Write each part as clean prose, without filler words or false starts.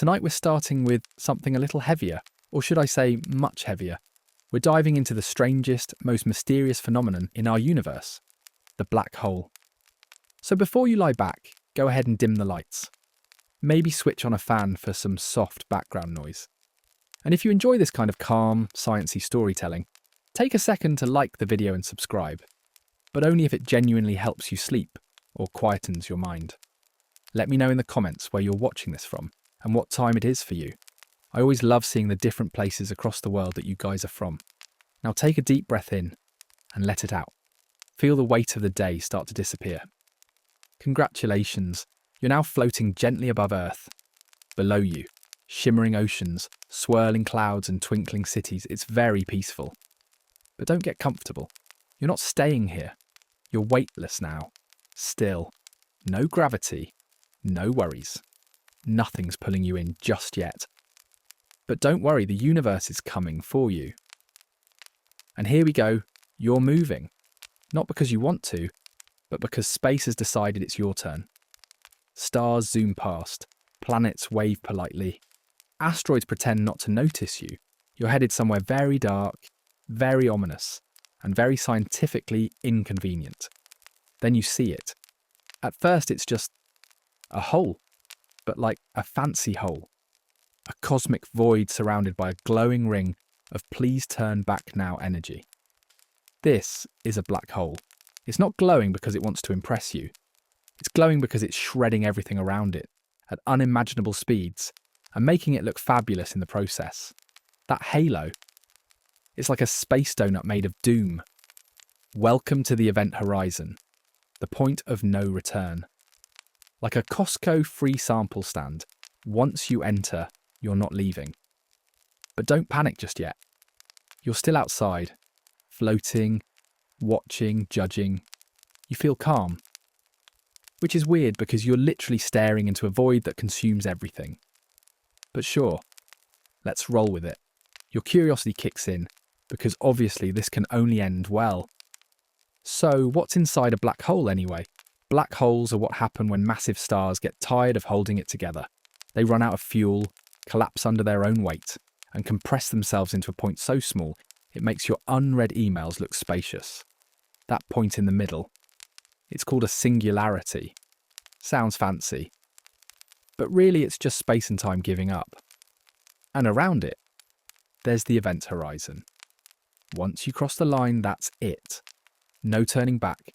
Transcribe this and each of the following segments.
Tonight we're starting with something a little heavier, or should I say much heavier. We're diving into the strangest, most mysterious phenomenon in our universe, the black hole. So before you lie back, go ahead and dim the lights. Maybe switch on a fan for some soft background noise. And if you enjoy this kind of calm, sciencey storytelling, take a second to like the video and subscribe, but only if it genuinely helps you sleep or quietens your mind. Let me know in the comments where you're watching this from and what time it is for you. I always love seeing the different places across the world that you guys are from. Now take a deep breath in and let it out. Feel the weight of the day start to disappear. Congratulations, you're now floating gently above Earth. Below you, shimmering oceans, swirling clouds and twinkling cities. It's very peaceful. But don't get comfortable. You're not staying here. You're weightless now. Still. No gravity. No worries. Nothing's pulling you in just yet. But don't worry, the universe is coming for you. And here we go. You're moving. Not because you want to, but because space has decided it's your turn. Stars zoom past. Planets wave politely. Asteroids pretend not to notice you. You're headed somewhere very dark, very ominous, and very scientifically inconvenient. Then you see it. At first it's just a hole, but like a fancy hole. A cosmic void surrounded by a glowing ring of please turn back now energy. This is a black hole. It's not glowing because it wants to impress you. It's glowing because it's shredding everything around it at unimaginable speeds and making it look fabulous in the process. That halo, it's like a space donut made of doom. Welcome to the event horizon, the point of no return. Like a Costco free sample stand, once you enter, you're not leaving. But don't panic just yet. You're still outside, floating, watching, judging. You feel calm. Which is weird because you're literally staring into a void that consumes everything. But sure, let's roll with it. Your curiosity kicks in, because obviously this can only end well. So what's inside a black hole anyway? Black holes are what happen when massive stars get tired of holding it together. They run out of fuel, collapse under their own weight, and compress themselves into a point so small it makes your unread emails look spacious. That point in the middle. It's called a singularity. Sounds fancy. But really it's just space and time giving up. And around it, there's the event horizon. Once you cross the line, that's it. No turning back.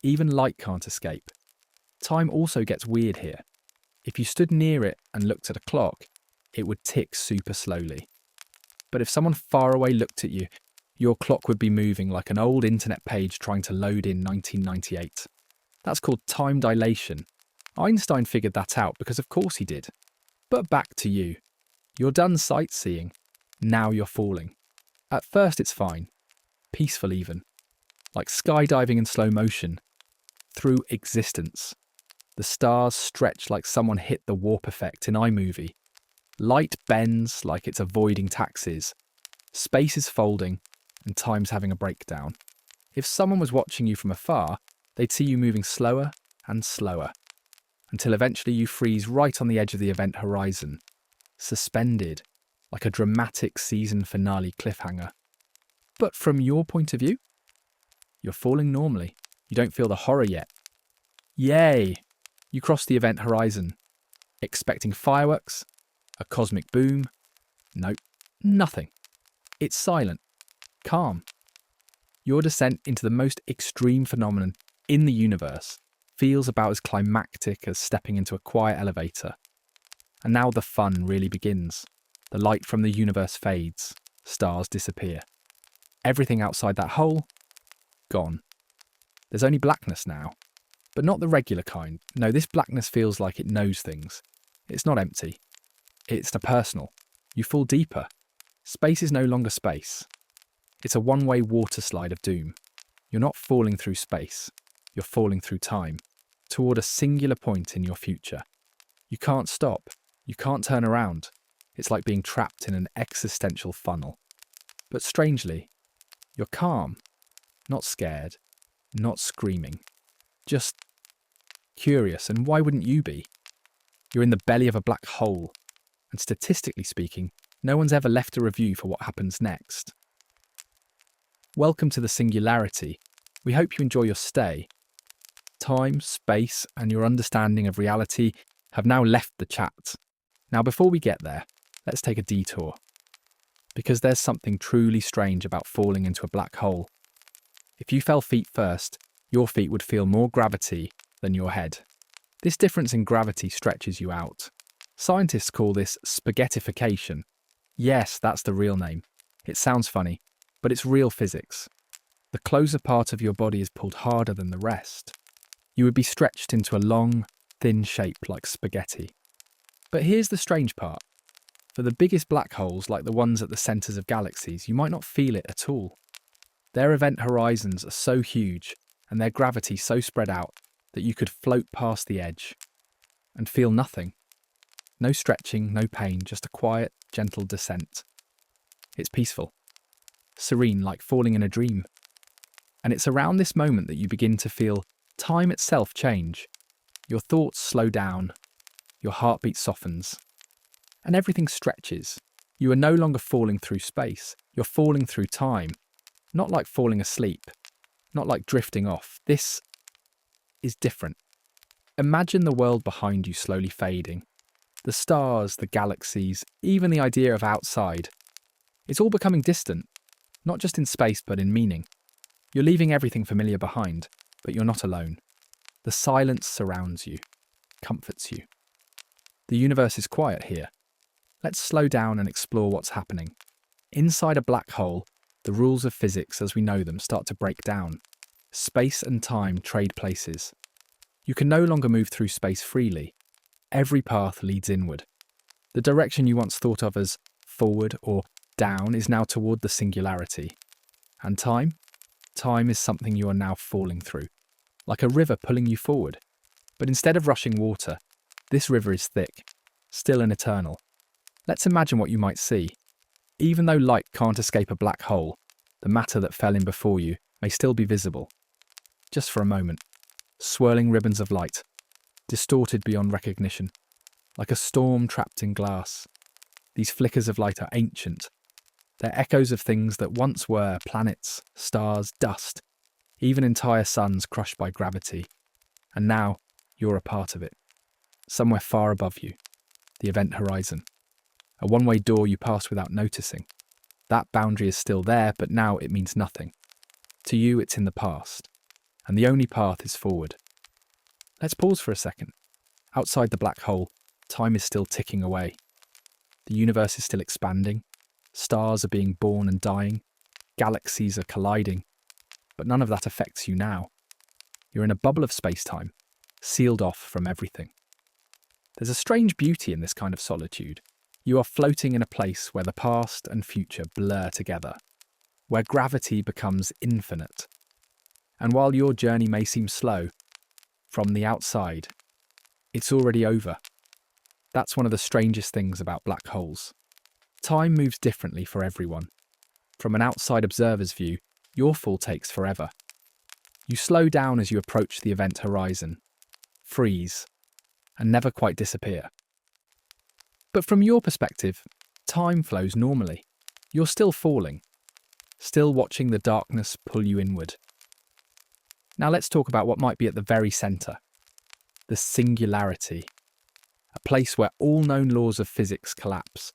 Even light can't escape. Time also gets weird here. If you stood near it and looked at a clock, it would tick super slowly. But if someone far away looked at you, your clock would be moving like an old internet page trying to load in 1998. That's called time dilation. Einstein figured that out because of course he did. But back to you. You're done sightseeing. Now you're falling. At first it's fine. Peaceful even. Like skydiving in slow motion. Through existence. The stars stretch like someone hit the warp effect in iMovie. Light bends like it's avoiding taxis. Space is folding, and time's having a breakdown. If someone was watching you from afar, they'd see you moving slower and slower, until eventually you freeze right on the edge of the event horizon, suspended, like a dramatic season finale cliffhanger. But from your point of view, you're falling normally. You don't feel the horror yet. Yay! You cross the event horizon. Expecting fireworks? A cosmic boom? Nope, nothing. It's silent, calm. Your descent into the most extreme phenomenon in the universe feels about as climactic as stepping into a quiet elevator. And now the fun really begins. The light from the universe fades, stars disappear. Everything outside that hole, gone. There's only blackness now, but not the regular kind. No, this blackness feels like it knows things. It's not empty. It's personal. You fall deeper. Space is no longer space. It's a one-way water slide of doom. You're not falling through space. You're falling through time, toward a singular point in your future. You can't stop. You can't turn around. It's like being trapped in an existential funnel. But strangely, you're calm, not scared, not screaming, just curious. And why wouldn't you be? You're in the belly of a black hole, and statistically speaking, no one's ever left a review for what happens next. Welcome to the singularity. We hope you enjoy your stay. Time, space, and your understanding of reality have now left the chat. Now, before we get there, let's take a detour. Because there's something truly strange about falling into a black hole. If you fell feet first, your feet would feel more gravity than your head. This difference in gravity stretches you out. Scientists call this spaghettification. Yes, that's the real name. It sounds funny, but it's real physics. The closer part of your body is pulled harder than the rest. You would be stretched into a long, thin shape like spaghetti. But here's the strange part. For the biggest black holes, like the ones at the centres of galaxies, you might not feel it at all. Their event horizons are so huge and their gravity so spread out that you could float past the edge and feel nothing. No stretching, no pain, just a quiet, gentle descent. It's peaceful, serene, like falling in a dream. And it's around this moment that you begin to feel time itself change. Your thoughts slow down, your heartbeat softens, and everything stretches. You are no longer falling through space, you're falling through time. Not like falling asleep, not like drifting off. This is different. Imagine the world behind you slowly fading. The stars, the galaxies, even the idea of outside. It's all becoming distant, not just in space but in meaning. You're leaving everything familiar behind, but you're not alone. The silence surrounds you, comforts you. The universe is quiet here. Let's slow down and explore what's happening. Inside a black hole, the rules of physics as we know them start to break down. Space and time trade places. You can no longer move through space freely. Every path leads inward. The direction you once thought of as forward or down is now toward the singularity. And time? Time is something you are now falling through, like a river pulling you forward. But instead of rushing water, this river is thick, still and eternal. Let's imagine what you might see. Even though light can't escape a black hole, the matter that fell in before you may still be visible. Just for a moment, swirling ribbons of light, distorted beyond recognition, like a storm trapped in glass. These flickers of light are ancient. They're echoes of things that once were planets, stars, dust, even entire suns crushed by gravity. And now, you're a part of it. Somewhere far above you, the event horizon. A one-way door you pass without noticing. That boundary is still there, but now it means nothing. To you, it's in the past. And the only path is forward. Let's pause for a second. Outside the black hole, time is still ticking away. The universe is still expanding. Stars are being born and dying. Galaxies are colliding. But none of that affects you now. You're in a bubble of space-time, sealed off from everything. There's a strange beauty in this kind of solitude. You are floating in a place where the past and future blur together, where gravity becomes infinite. And while your journey may seem slow, from the outside, it's already over. That's one of the strangest things about black holes. Time moves differently for everyone. From an outside observer's view, your fall takes forever. You slow down as you approach the event horizon, freeze, and never quite disappear. But from your perspective, time flows normally. You're still falling, still watching the darkness pull you inward. Now let's talk about what might be at the very centre. The singularity. A place where all known laws of physics collapse.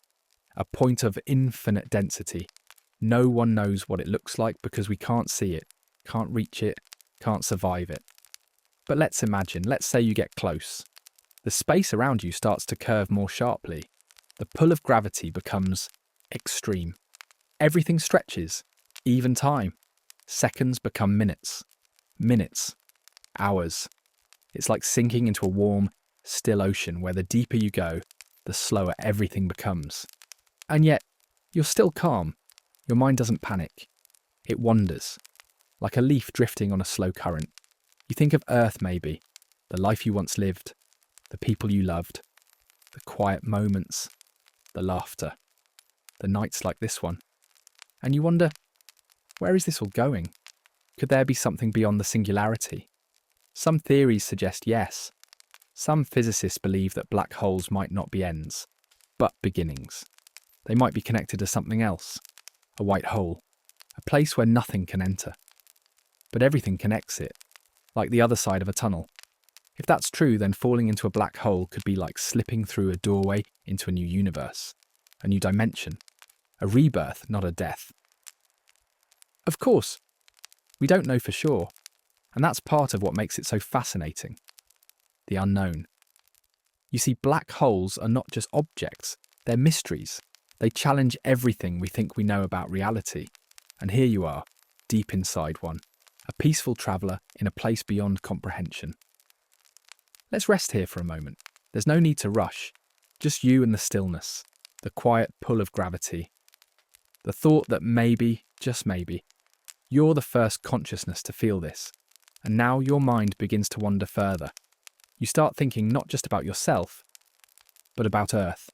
A point of infinite density. No one knows what it looks like because we can't see it, can't reach it, can't survive it. But let's imagine, let's say you get close. The space around you starts to curve more sharply. The pull of gravity becomes extreme. Everything stretches, even time. Seconds become minutes. Minutes. Hours. It's like sinking into a warm, still ocean where the deeper you go, the slower everything becomes. And yet, you're still calm. Your mind doesn't panic. It wanders, like a leaf drifting on a slow current. You think of Earth maybe, the life you once lived, the people you loved, the quiet moments, the laughter, the nights like this one. And you wonder, where is this all going? Could there be something beyond the singularity? Some theories suggest yes. Some physicists believe that black holes might not be ends. but beginnings. They might be connected to something else, a white hole, a place where nothing can enter. But everything connects it, like the other side of a tunnel. If that's true, then falling into a black hole could be like slipping through a doorway into a new universe, a new dimension, a rebirth, not a death. Of course, we don't know for sure, and that's part of what makes it so fascinating. The unknown. You see, black holes are not just objects, they're mysteries. They challenge everything we think we know about reality. And here you are, deep inside one, a peaceful traveller in a place beyond comprehension. Let's rest here for a moment. There's no need to rush, just you and the stillness, the quiet pull of gravity, the thought that maybe, just maybe, you're the first consciousness to feel this, and now your mind begins to wander further. You start thinking not just about yourself, but about Earth.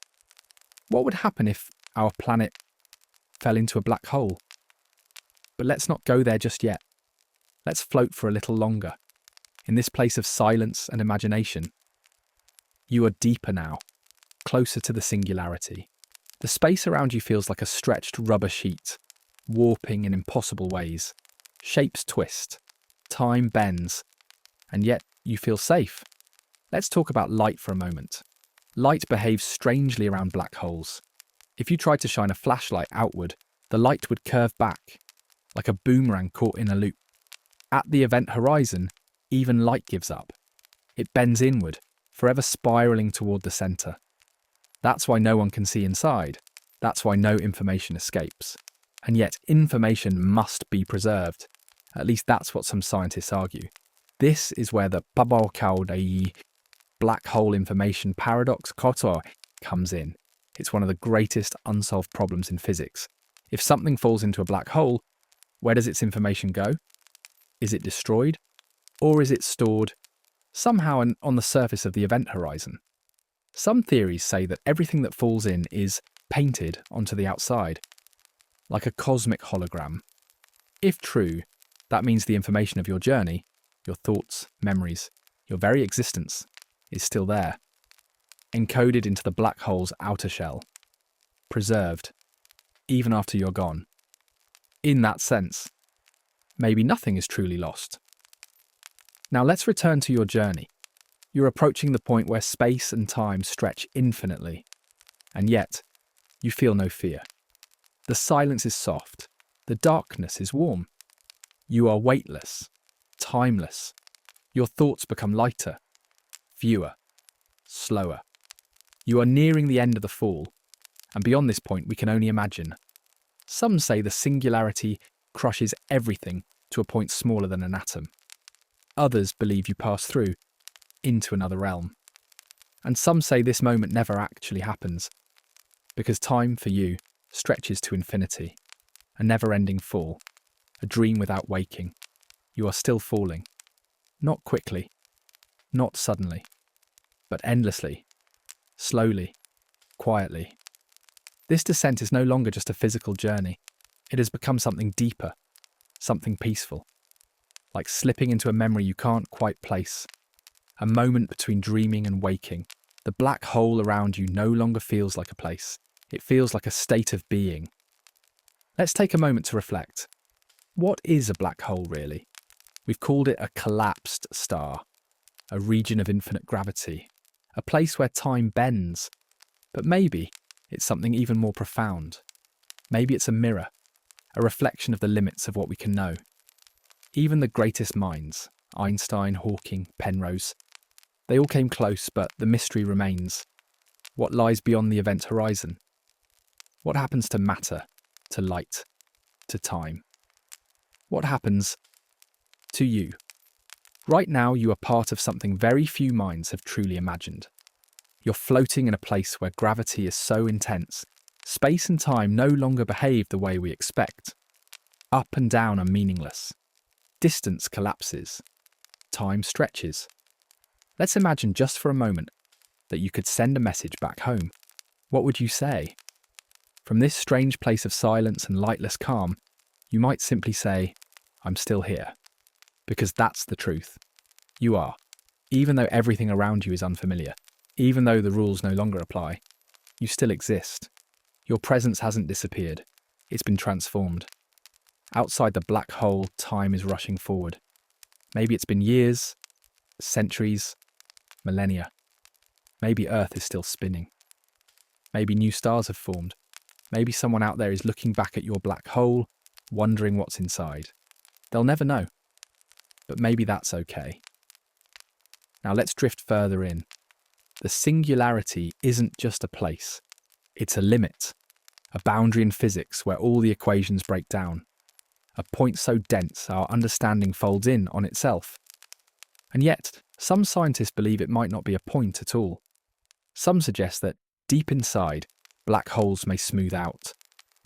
What would happen if our planet fell into a black hole? But let's not go there just yet. Let's float for a little longer, in this place of silence and imagination. You are deeper now, closer to the singularity. The space around you feels like a stretched rubber sheet, warping in impossible ways. Shapes twist, time bends, and yet you feel safe. Let's talk about light for a moment. Light behaves strangely around black holes. If you tried to shine a flashlight outward, the light would curve back, like a boomerang caught in a loop. At the event horizon, even light gives up. It bends inward, forever spiralling toward the centre. That's why no one can see inside. That's why no information escapes. And yet information must be preserved. At least that's what some scientists argue. This is where the Pabao-Kaudai black hole information paradox koto comes in. It's one of the greatest unsolved problems in physics. If something falls into a black hole, where does its information go? Is it destroyed? Or is it stored somehow on the surface of the event horizon? Some theories say that everything that falls in is painted onto the outside, like a cosmic hologram. If true, that means the information of your journey, your thoughts, memories, your very existence, is still there, encoded into the black hole's outer shell, preserved, even after you're gone. In that sense, maybe nothing is truly lost. Now let's return to your journey. You're approaching the point where space and time stretch infinitely, and yet you feel no fear. The silence is soft, the darkness is warm. You are weightless, timeless. Your thoughts become lighter, fewer, slower. You are nearing the end of the fall, and beyond this point we can only imagine. Some say the singularity crushes everything to a point smaller than an atom. Others believe you pass through, into another realm. And some say this moment never actually happens, because time for you stretches to infinity, a never-ending fall, a dream without waking. You are still falling, not quickly, not suddenly, but endlessly, slowly, quietly. This descent is no longer just a physical journey. It has become something deeper, something peaceful, like slipping into a memory you can't quite place, a moment between dreaming and waking. The black hole around you no longer feels like a place. It feels like a state of being. Let's take a moment to reflect. What is a black hole really? We've called it a collapsed star, a region of infinite gravity, a place where time bends. But maybe it's something even more profound. Maybe it's a mirror, a reflection of the limits of what we can know. Even the greatest minds, Einstein, Hawking, Penrose, they all came close, but the mystery remains. What lies beyond the event horizon? What happens to matter, to light, to time? What happens to you? Right now, you are part of something very few minds have truly imagined. You're floating in a place where gravity is so intense, space and time no longer behave the way we expect. Up and down are meaningless. Distance collapses. Time stretches. Let's imagine just for a moment that you could send a message back home. What would you say? From this strange place of silence and lightless calm, you might simply say, "I'm still here." Because that's the truth. You are. Even though everything around you is unfamiliar. Even though the rules no longer apply. You still exist. Your presence hasn't disappeared. It's been transformed. Outside the black hole, time is rushing forward. Maybe it's been years, centuries, millennia. Maybe Earth is still spinning. Maybe new stars have formed. Maybe someone out there is looking back at your black hole, wondering what's inside. They'll never know. But maybe that's okay. Now let's drift further in. The singularity isn't just a place. It's a limit, a boundary in physics where all the equations break down. A point so dense our understanding folds in on itself. And yet, some scientists believe it might not be a point at all. Some suggest that, deep inside, black holes may smooth out.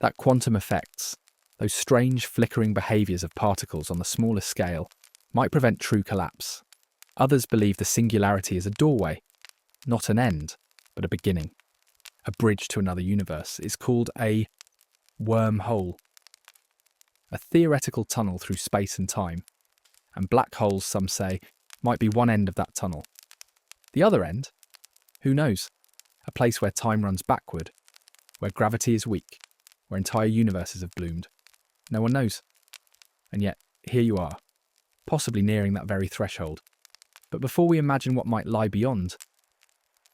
That quantum effects, those strange flickering behaviours of particles on the smallest scale, might prevent true collapse. Others believe the singularity is a doorway, not an end, but a beginning. A bridge to another universe is called a wormhole. A theoretical tunnel through space and time. And black holes, some say, might be one end of that tunnel. The other end? Who knows? A place where time runs backward, where gravity is weak, where entire universes have bloomed. No one knows. And yet, here you are, possibly nearing that very threshold. But before we imagine what might lie beyond,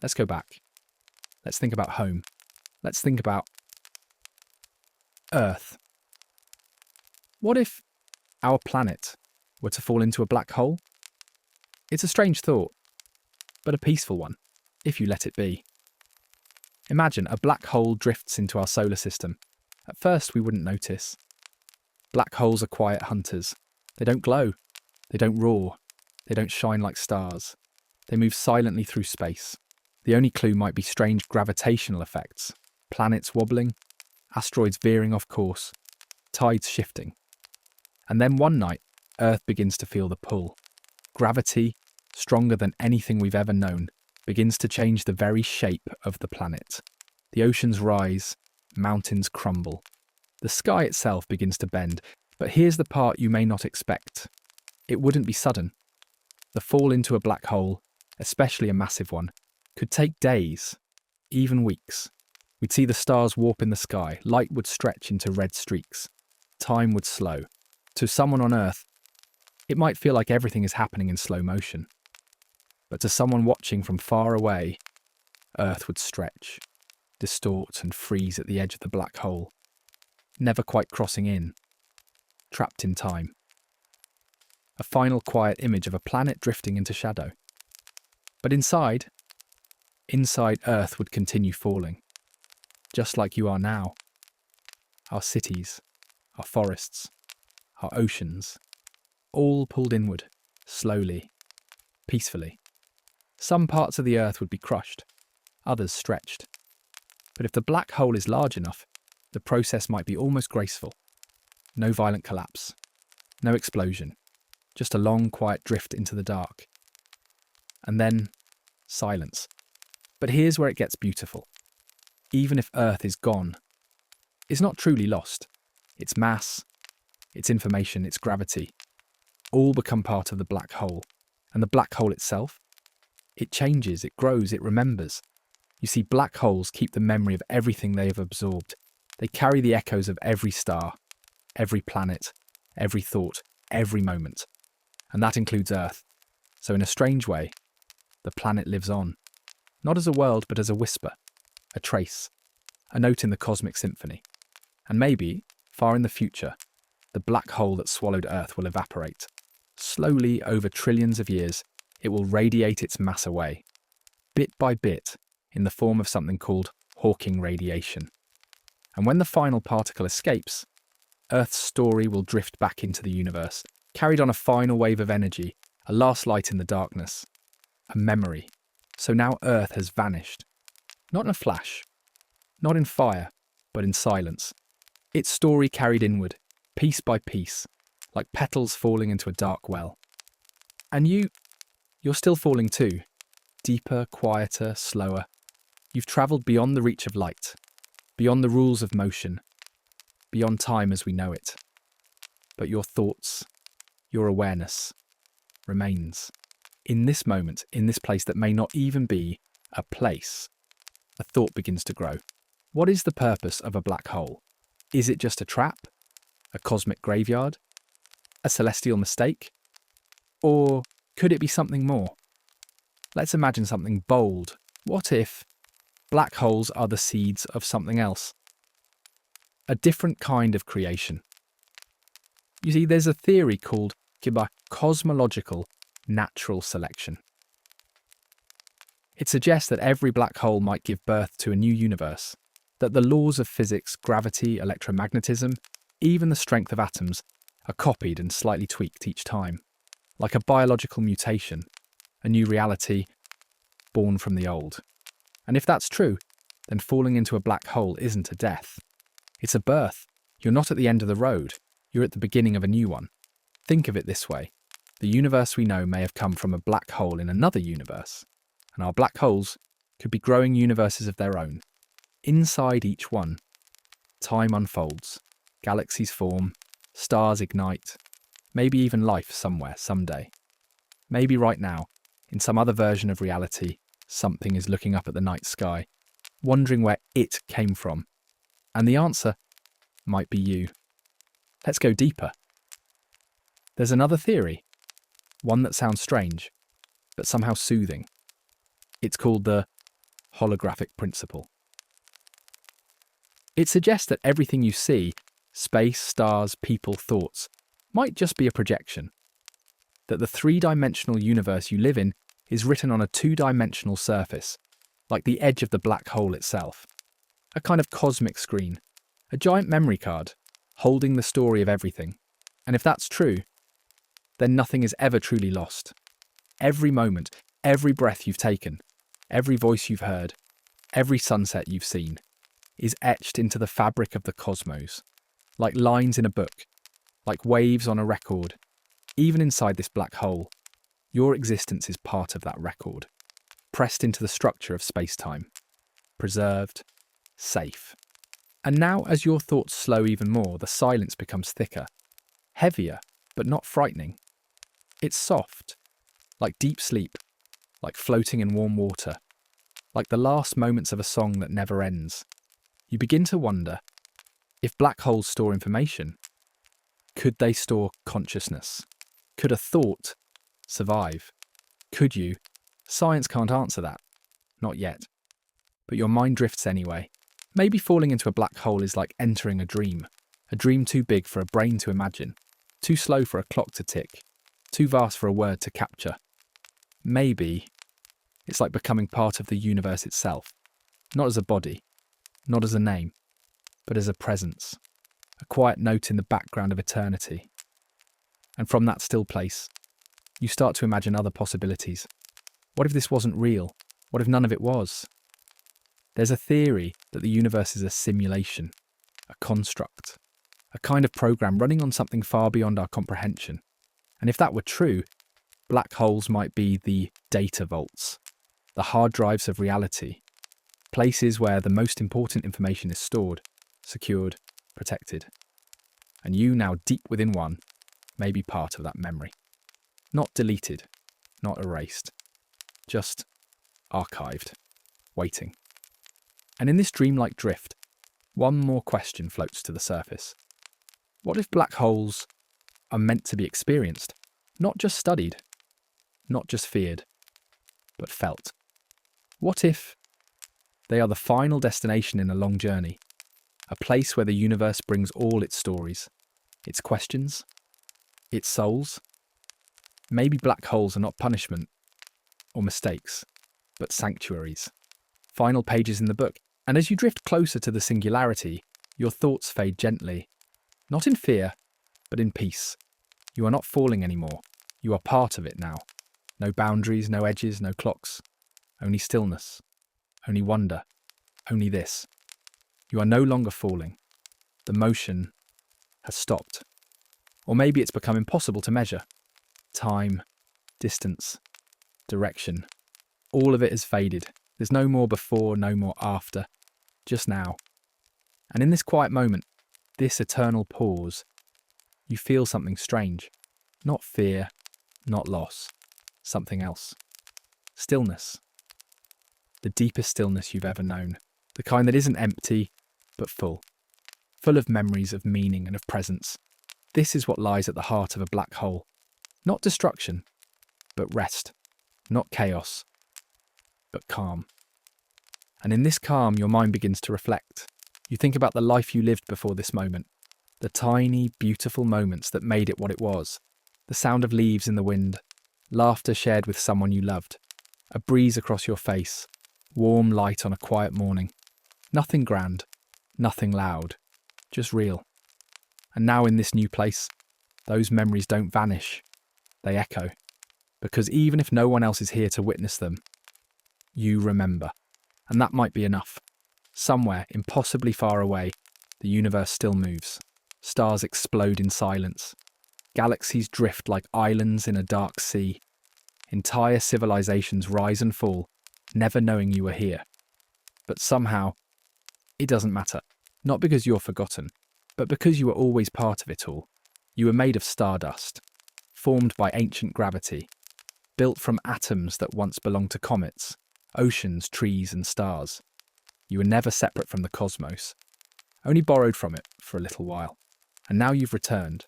let's go back. Let's think about home. Let's think about Earth. What if our planet were to fall into a black hole? It's a strange thought, but a peaceful one, if you let it be. Imagine a black hole drifts into our solar system. At first, we wouldn't notice. Black holes are quiet hunters. They don't glow. They don't roar. They don't shine like stars. They move silently through space. The only clue might be strange gravitational effects. Planets wobbling, asteroids veering off course, tides shifting. And then one night, Earth begins to feel the pull. Gravity, stronger than anything we've ever known, begins to change the very shape of the planet. The oceans rise, mountains crumble. The sky itself begins to bend, but here's the part you may not expect. It wouldn't be sudden. The fall into a black hole, especially a massive one, could take days, even weeks. We'd see the stars warp in the sky, light would stretch into red streaks. Time would slow. To someone on Earth, it might feel like everything is happening in slow motion. But to someone watching from far away, Earth would stretch, distort and freeze at the edge of the black hole, never quite crossing in, trapped in time. A final quiet image of a planet drifting into shadow. But inside Earth would continue falling, just like you are now. Our cities, our forests, our oceans, all pulled inward, slowly, peacefully. Some parts of the Earth would be crushed, others stretched. But if the black hole is large enough, the process might be almost graceful. No violent collapse, no explosion, just a long, quiet drift into the dark. And then, silence. But here's where it gets beautiful. Even if Earth is gone, it's not truly lost. Its mass, its information, its gravity, all become part of the black hole. And the black hole itself? It changes, it grows, it remembers. You see, black holes keep the memory of everything they have absorbed. They carry the echoes of every star, every planet, every thought, every moment. And that includes Earth. So in a strange way, the planet lives on. Not as a world, but as a whisper, a trace, a note in the cosmic symphony. And maybe, far in the future, the black hole that swallowed Earth will evaporate. Slowly, over trillions of years, it will radiate its mass away, bit by bit, in the form of something called Hawking radiation. And when the final particle escapes, Earth's story will drift back into the universe, carried on a final wave of energy, a last light in the darkness, a memory. So now Earth has vanished. Not in a flash, not in fire, but in silence. Its story carried inward, piece by piece, like petals falling into a dark well. And you're still falling too. Deeper, quieter, slower. You've travelled beyond the reach of light, beyond the rules of motion, beyond time as we know it. But your thoughts, your awareness, remains. In this moment, in this place that may not even be a place. a thought begins to grow. What is the purpose of a black hole? Is it just a trap? A cosmic graveyard? A celestial mistake? Or could it be something more? Let's imagine something bold. What if black holes are the seeds of something else? A different kind of creation. You see, there's a theory called cosmological natural selection. It suggests that every black hole might give birth to a new universe, that the laws of physics, gravity, electromagnetism, even the strength of atoms, are copied and slightly tweaked each time, like a biological mutation, a new reality born from the old. And if that's true, then falling into a black hole isn't a death. It's a birth. You're not at the end of the road. You're at the beginning of a new one. Think of it this way. The universe we know may have come from a black hole in another universe, and our black holes could be growing universes of their own. Inside each one, time unfolds, galaxies form, stars ignite, maybe even life somewhere, someday. Maybe right now, in some other version of reality, something is looking up at the night sky, wondering where it came from. And the answer might be you. Let's go deeper. There's another theory, one that sounds strange, but somehow soothing. It's called the holographic principle. It suggests that everything you see, space, stars, people, thoughts, might just be a projection. That the three-dimensional universe you live in is written on a two-dimensional surface, like the edge of the black hole itself. A kind of cosmic screen, a giant memory card, holding the story of everything. And if that's true, then nothing is ever truly lost. Every moment, every breath you've taken, every voice you've heard, every sunset you've seen, is etched into the fabric of the cosmos, like lines in a book, like waves on a record. Even inside this black hole, your existence is part of that record, pressed into the structure of space-time, preserved, safe. And now, as your thoughts slow even more, the silence becomes thicker, heavier, but not frightening. It's soft, like deep sleep, like floating in warm water, like the last moments of a song that never ends. You begin to wonder, if black holes store information, could they store consciousness? Could a thought survive? Could you? Science can't answer that. Not yet. But your mind drifts anyway. Maybe falling into a black hole is like entering a dream too big for a brain to imagine, too slow for a clock to tick, too vast for a word to capture. Maybe it's like becoming part of the universe itself, not as a body, not as a name, but as a presence, a quiet note in the background of eternity. And from that still place, you start to imagine other possibilities. What if this wasn't real? What if none of it was? There's a theory that the universe is a simulation, a construct, a kind of program running on something far beyond our comprehension. And if that were true, black holes might be the data vaults, the hard drives of reality, places where the most important information is stored, secured, protected. And you, now deep within one, may be part of that memory. Not deleted, not erased, just archived, waiting. And in this dreamlike drift, one more question floats to the surface. What if black holes are meant to be experienced, not just studied, not just feared, but felt? What if they are the final destination in a long journey, a place where the universe brings all its stories, its questions, its souls? Maybe black holes are not punishment or mistakes, but sanctuaries, final pages in the book. And as you drift closer to the singularity, your thoughts fade gently, not in fear, but in peace. You are not falling anymore. You are part of it now. No boundaries, no edges, no clocks. Only stillness. Only wonder. Only this. You are no longer falling. The motion has stopped. Or maybe it's become impossible to measure. Time, distance, direction. All of it has faded. There's no more before, no more after. Just now. And in this quiet moment, this eternal pause, you feel something strange. Not fear, not loss. Something else. Stillness. the deepest stillness you've ever known, the kind that isn't empty, but full of memories of meaning and of presence. This is what lies at the heart of a black hole. Not destruction, but rest. Not chaos, but calm. And in this calm, your mind begins to reflect. You think about the life you lived before this moment, the tiny, beautiful moments that made it what it was, the sound of leaves in the wind, laughter shared with someone you loved, a breeze across your face, warm light on a quiet morning. Nothing grand, nothing loud, just real. And now in this new place, those memories don't vanish, they echo. Because even if no one else is here to witness them, you remember. And that might be enough. Somewhere, impossibly far away, the universe still moves. Stars explode in silence. Galaxies drift like islands in a dark sea. Entire civilizations rise and fall, never knowing you were here. But somehow, it doesn't matter. Not because you're forgotten, but because you were always part of it all. You were made of stardust, formed by ancient gravity, built from atoms that once belonged to comets, oceans, trees, and stars. You were never separate from the cosmos, only borrowed from it for a little while. And now you've returned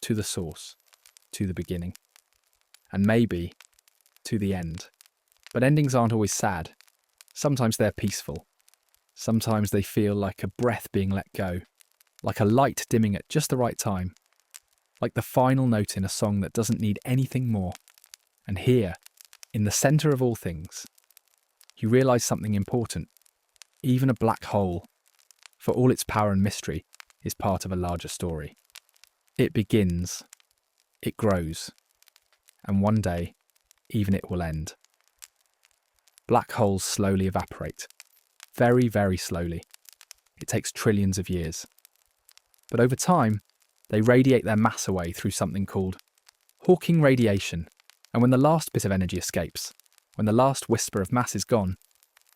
to the source, to the beginning, and maybe to the end. But endings aren't always sad. Sometimes they're peaceful. Sometimes they feel like a breath being let go, like a light dimming at just the right time, like the final note in a song that doesn't need anything more. And here, in the centre of all things, you realise something important. Even a black hole, for all its power and mystery, is part of a larger story. It begins, it grows, and one day, even it will end. Black holes slowly evaporate. Very, very slowly. It takes trillions of years. But over time, they radiate their mass away through something called Hawking radiation. And when the last bit of energy escapes, when the last whisper of mass is gone,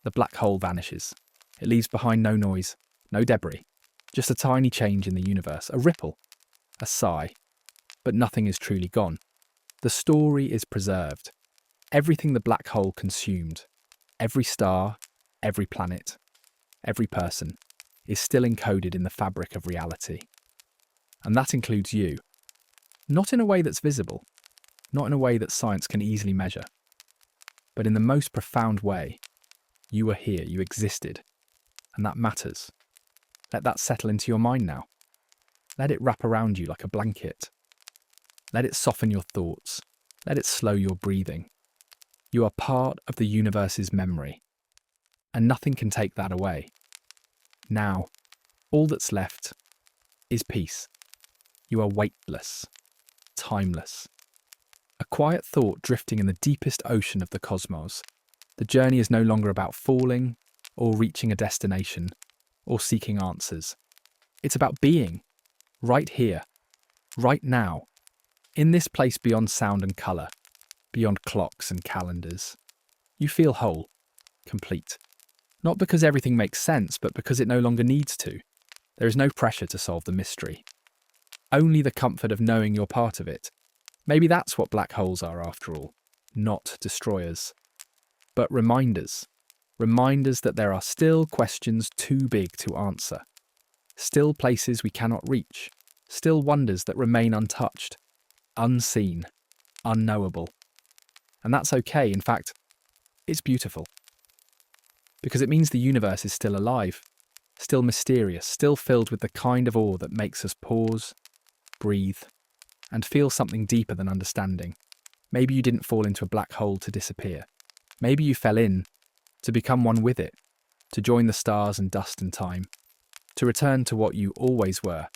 the black hole vanishes. It leaves behind no noise, no debris, just a tiny change in the universe, a ripple, a sigh. But nothing is truly gone. The story is preserved. Everything the black hole consumed, every star, every planet, every person, is still encoded in the fabric of reality. And that includes you. Not in a way that's visible, not in a way that science can easily measure, but in the most profound way. You were here, you existed, and that matters. Let that settle into your mind now. Let it wrap around you like a blanket. Let it soften your thoughts. Let it slow your breathing. You are part of the universe's memory, and nothing can take that away. Now, all that's left is peace. You are weightless, timeless. A quiet thought drifting in the deepest ocean of the cosmos. The journey is no longer about falling, or reaching a destination, or seeking answers. It's about being, right here, right now, in this place beyond sound and colour, beyond clocks and calendars. You feel whole, complete. Not because everything makes sense, but because it no longer needs to. There is no pressure to solve the mystery. Only the comfort of knowing you're part of it. Maybe that's what black holes are after all. Not destroyers. But reminders. Reminders that there are still questions too big to answer. Still places we cannot reach. Still wonders that remain untouched. Unseen. Unknowable. And that's okay. In fact, it's beautiful. Because it means the universe is still alive, still mysterious, still filled with the kind of awe that makes us pause, breathe, and feel something deeper than understanding. Maybe you didn't fall into a black hole to disappear. Maybe you fell in to become one with it, to join the stars and dust and time, to return to what you always were: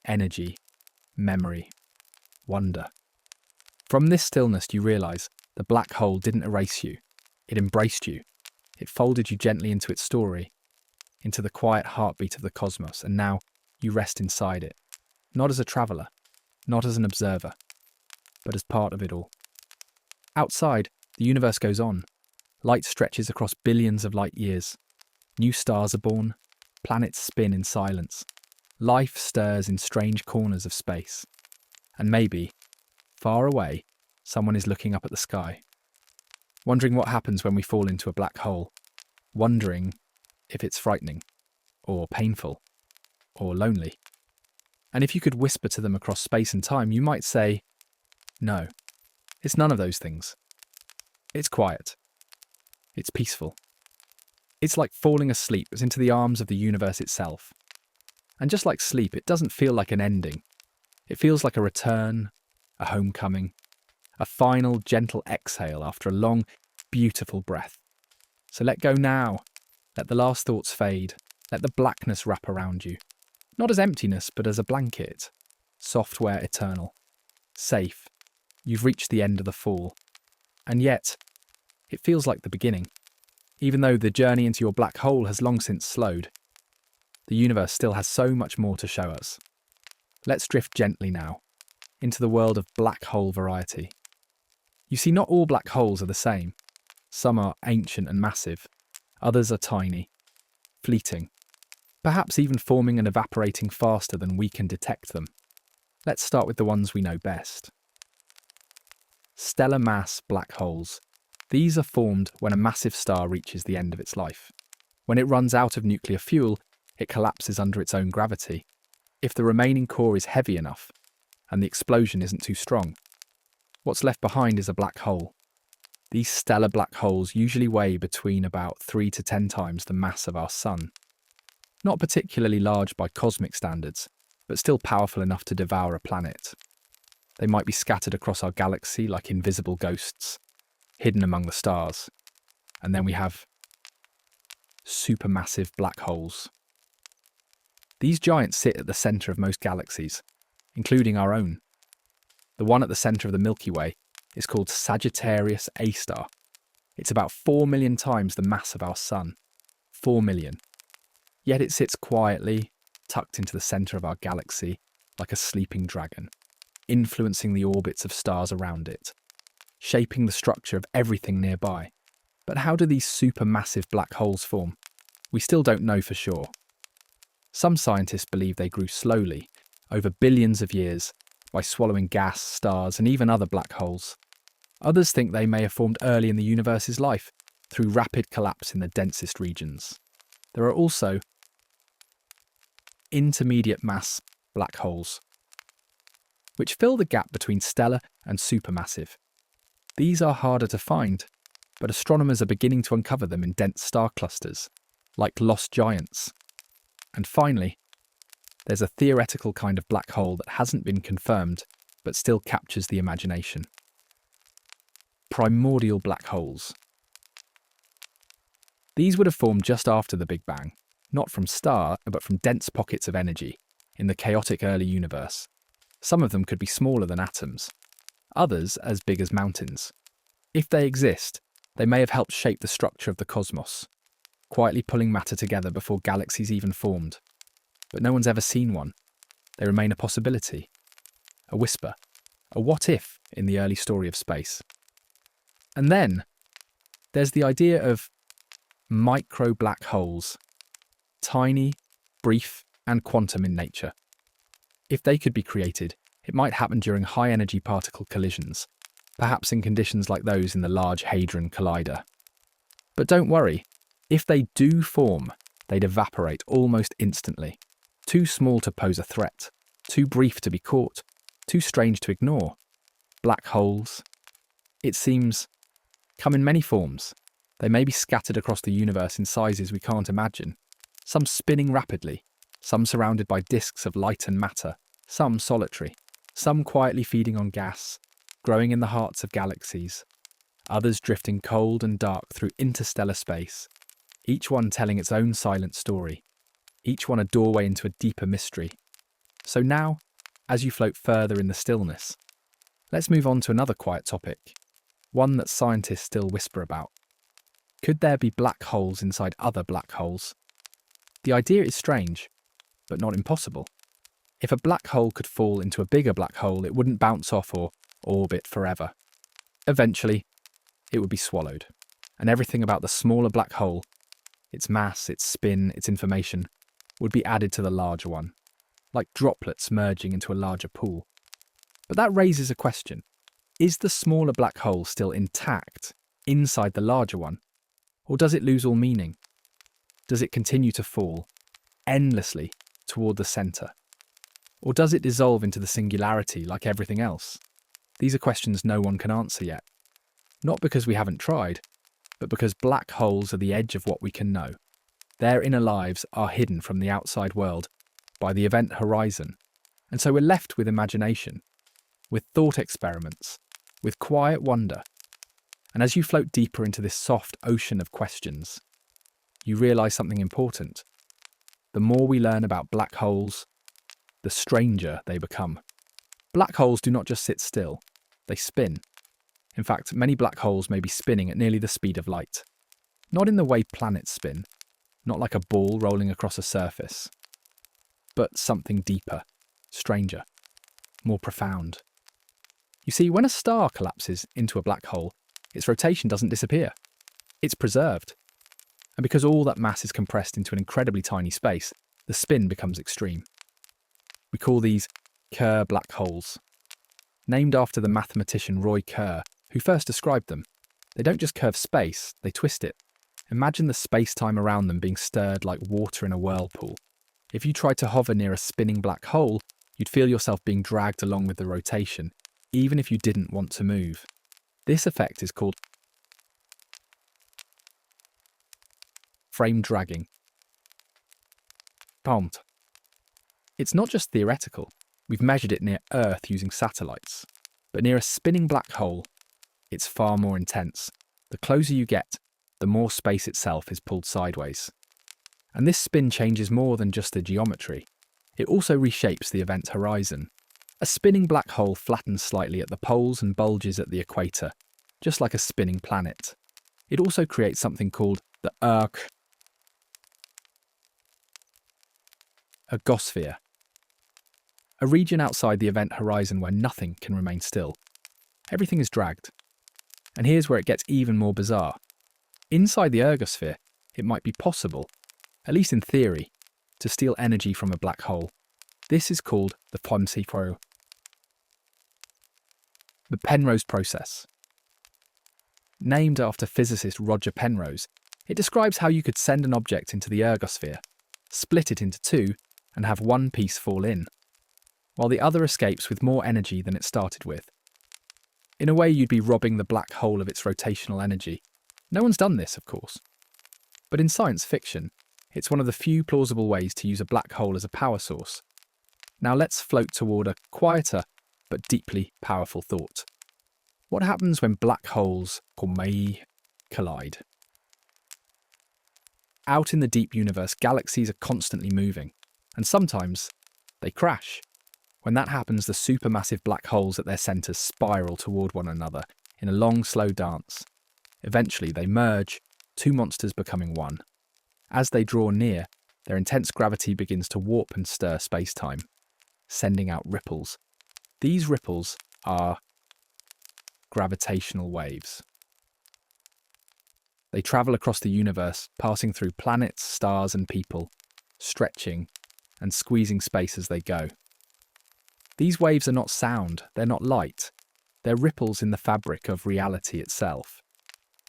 energy, memory, wonder. From this stillness you realise the black hole didn't erase you, it embraced you. It folded you gently into its story, into the quiet heartbeat of the cosmos, and now you rest inside it, not as a traveller, not as an observer, but as part of it all. Outside, the universe goes on. Light stretches across billions of light years. New stars are born, planets spin in silence. Life stirs in strange corners of space. And maybe, far away, someone is looking up at the sky, wondering what happens when we fall into a black hole. wondering if it's frightening, or painful, or lonely. And if you could whisper to them across space and time, you might say, no, it's none of those things. It's quiet. It's peaceful. It's like falling asleep into the arms of the universe itself. And just like sleep, it doesn't feel like an ending. It feels like a return, a homecoming, a final gentle exhale after a long, beautiful breath. So let go now. Let the last thoughts fade. Let the blackness wrap around you. Not as emptiness, but as a blanket. Software eternal. Safe. You've reached the end of the fall. And yet, it feels like the beginning. Even though the journey into your black hole has long since slowed, the universe still has so much more to show us. Let's drift gently now, into the world of black hole variety. You see, not all black holes are the same. Some are ancient and massive. Others are tiny, fleeting, perhaps even forming and evaporating faster than we can detect them. Let's start with the ones we know best. Stellar mass black holes. These are formed when a massive star reaches the end of its life. When it runs out of nuclear fuel, it collapses under its own gravity. If the remaining core is heavy enough, and the explosion isn't too strong, what's left behind is a black hole. These stellar black holes usually weigh between about 3 to 10 times the mass of our Sun. Not particularly large by cosmic standards, but still powerful enough to devour a planet. They might be scattered across our galaxy like invisible ghosts, hidden among the stars. And then we have supermassive black holes. These giants sit at the centre of most galaxies, including our own. The one at the centre of the Milky Way is called Sagittarius A star. It's about 4 million times the mass of our Sun. 4 million. Yet it sits quietly, tucked into the centre of our galaxy, like a sleeping dragon, influencing the orbits of stars around it, shaping the structure of everything nearby. But how do these supermassive black holes form? We still don't know for sure. Some scientists believe they grew slowly, over billions of years, by swallowing gas, stars, and even other black holes. Others think they may have formed early in the universe's life, through rapid collapse in the densest regions. There are also intermediate mass black holes, which fill the gap between stellar and supermassive. These are harder to find, but astronomers are beginning to uncover them in dense star clusters, like lost giants. And finally, there's a theoretical kind of black hole that hasn't been confirmed, but still captures the imagination. Primordial black holes. These would have formed just after the Big Bang, not from star, but from dense pockets of energy in the chaotic early universe. Some of them could be smaller than atoms, others as big as mountains. If they exist, they may have helped shape the structure of the cosmos, quietly pulling matter together before galaxies even formed. But no one's ever seen one. They remain a possibility, a whisper, a what if in the early story of space. And then there's the idea of micro black holes, tiny, brief, and quantum in nature. If they could be created, it might happen during high-energy particle collisions, perhaps in conditions like those in the Large Hadron Collider. But don't worry, if they do form, they'd evaporate almost instantly. Too small to pose a threat, too brief to be caught, too strange to ignore. Black holes, it seems, come in many forms. They may be scattered across the universe in sizes we can't imagine, some spinning rapidly, some surrounded by disks of light and matter, some solitary, some quietly feeding on gas, growing in the hearts of galaxies, others drifting cold and dark through interstellar space, each one telling its own silent story, each one a doorway into a deeper mystery. So now, as you float further in the stillness, let's move on to another quiet topic, one that scientists still whisper about. Could there be black holes inside other black holes? The idea is strange, but not impossible. If a black hole could fall into a bigger black hole, it wouldn't bounce off or orbit forever. Eventually, it would be swallowed, and everything about the smaller black hole, its mass, its spin, its information, would be added to the larger one, like droplets merging into a larger pool. But that raises a question. Is the smaller black hole still intact inside the larger one, or does it lose all meaning? Does it continue to fall, endlessly, toward the centre? Or does it dissolve into the singularity like everything else? These are questions no one can answer yet. Not because we haven't tried, but because black holes are the edge of what we can know. Their inner lives are hidden from the outside world by the event horizon, and so we're left with imagination, with thought experiments, with quiet wonder. And as you float deeper into this soft ocean of questions, you realise something important. The more we learn about black holes, the stranger they become. Black holes do not just sit still, they spin. In fact, many black holes may be spinning at nearly the speed of light. Not in the way planets spin, not like a ball rolling across a surface, but something deeper, stranger, more profound. You see, when a star collapses into a black hole, its rotation doesn't disappear. It's preserved. And because all that mass is compressed into an incredibly tiny space, the spin becomes extreme. We call these Kerr black holes, named after the mathematician Roy Kerr, who first described them. They don't just curve space, they twist it. Imagine the space-time around them being stirred like water in a whirlpool. If you tried to hover near a spinning black hole, you'd feel yourself being dragged along with the rotation, even if you didn't want to move. This effect is called frame dragging. Pumped. It's not just theoretical. We've measured it near Earth using satellites. But near a spinning black hole, it's far more intense. The closer you get, the more space itself is pulled sideways. And this spin changes more than just the geometry. It also reshapes the event horizon. A spinning black hole flattens slightly at the poles and bulges at the equator, just like a spinning planet. It also creates something called the ergosphere, a region outside the event horizon where nothing can remain still. Everything is dragged. And here's where it gets even more bizarre. Inside the ergosphere, it might be possible, at least in theory, to steal energy from a black hole. This is called the Penrose process. Named after physicist Roger Penrose, it describes how you could send an object into the ergosphere, split it into two, and have one piece fall in, while the other escapes with more energy than it started with. In a way, you'd be robbing the black hole of its rotational energy. No one's done this, of course. But in science fiction, it's one of the few plausible ways to use a black hole as a power source. Now let's float toward a quieter but deeply powerful thought. What happens when black holes collide? Out in the deep universe, galaxies are constantly moving, and sometimes they crash. When that happens, the supermassive black holes at their centres spiral toward one another in a long, slow dance. Eventually, they merge, two monsters becoming one. As they draw near, their intense gravity begins to warp and stir space-time, sending out ripples. These ripples are gravitational waves. They travel across the universe, passing through planets, stars, and people, stretching and squeezing space as they go. These waves are not sound, they're not light, they're ripples in the fabric of reality itself.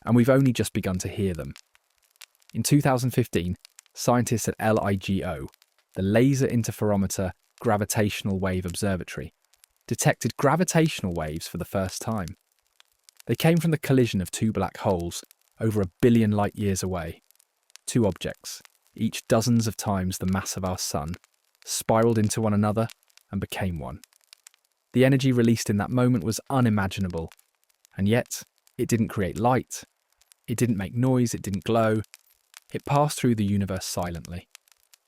And we've only just begun to hear them. In 2015, scientists at LIGO, the Laser Interferometer Gravitational Wave Observatory, detected gravitational waves for the first time. They came from the collision of two black holes over 1 billion light years away. Two objects, each dozens of times the mass of our sun, spiraled into one another and became one. The energy released in that moment was unimaginable, and yet it didn't create light. It didn't make noise, it didn't glow. It passed through the universe silently,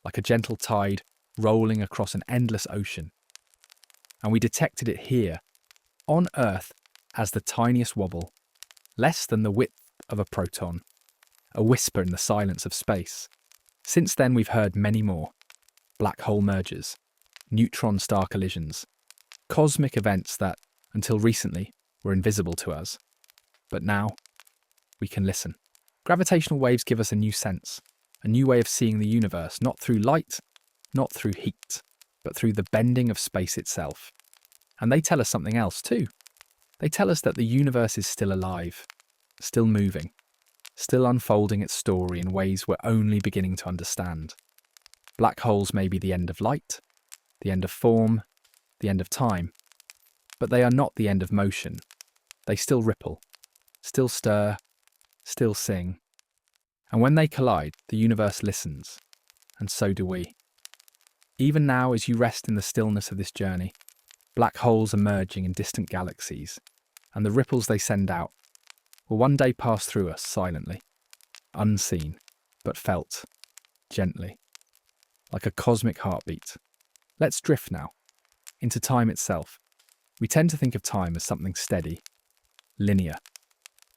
like a gentle tide rolling across an endless ocean. And we detected it here, on Earth, as the tiniest wobble, less than the width of a proton, a whisper in the silence of space. Since then, we've heard many more. Black hole mergers, neutron-star collisions, cosmic events that, until recently, were invisible to us. But now, we can listen. Gravitational waves give us a new sense, a new way of seeing the universe, not through light, not through heat, but through the bending of space itself. And they tell us something else too. They tell us that the universe is still alive, still moving. still unfolding its story in ways we're only beginning to understand. Black holes may be the end of light, the end of form, the end of time, but they are not the end of motion. They still ripple, still stir, still sing. And when they collide, the universe listens, and so do we. Even now, as you rest in the stillness of this journey, black holes are merging in distant galaxies, and the ripples they send out will one day pass through us silently, unseen, but felt, gently, like a cosmic heartbeat. Let's drift now, into time itself. We tend to think of time as something steady, linear,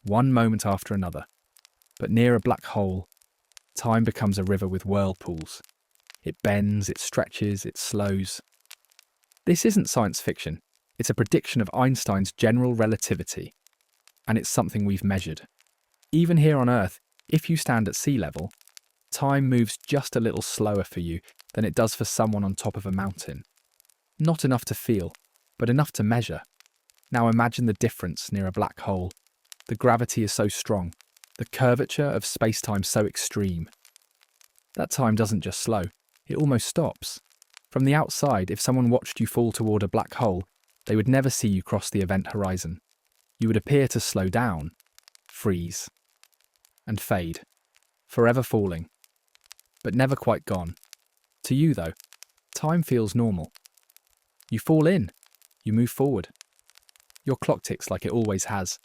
one moment after another. But near a black hole, time becomes a river with whirlpools. It bends, it stretches, it slows. This isn't science fiction. It's a prediction of Einstein's general relativity, and it's something we've measured. Even here on Earth, if you stand at sea level, time moves just a little slower for you than it does for someone on top of a mountain. Not enough to feel, but enough to measure. Now imagine the difference near a black hole. The gravity is so strong, the curvature of space-time so extreme. That time doesn't just slow, it almost stops. From the outside, if someone watched you fall toward a black hole, they would never see you cross the event horizon. You would appear to slow down, freeze, and fade, forever falling, but never quite gone. To you, though, time feels normal. You fall in, you move forward. Your clock ticks like it always has.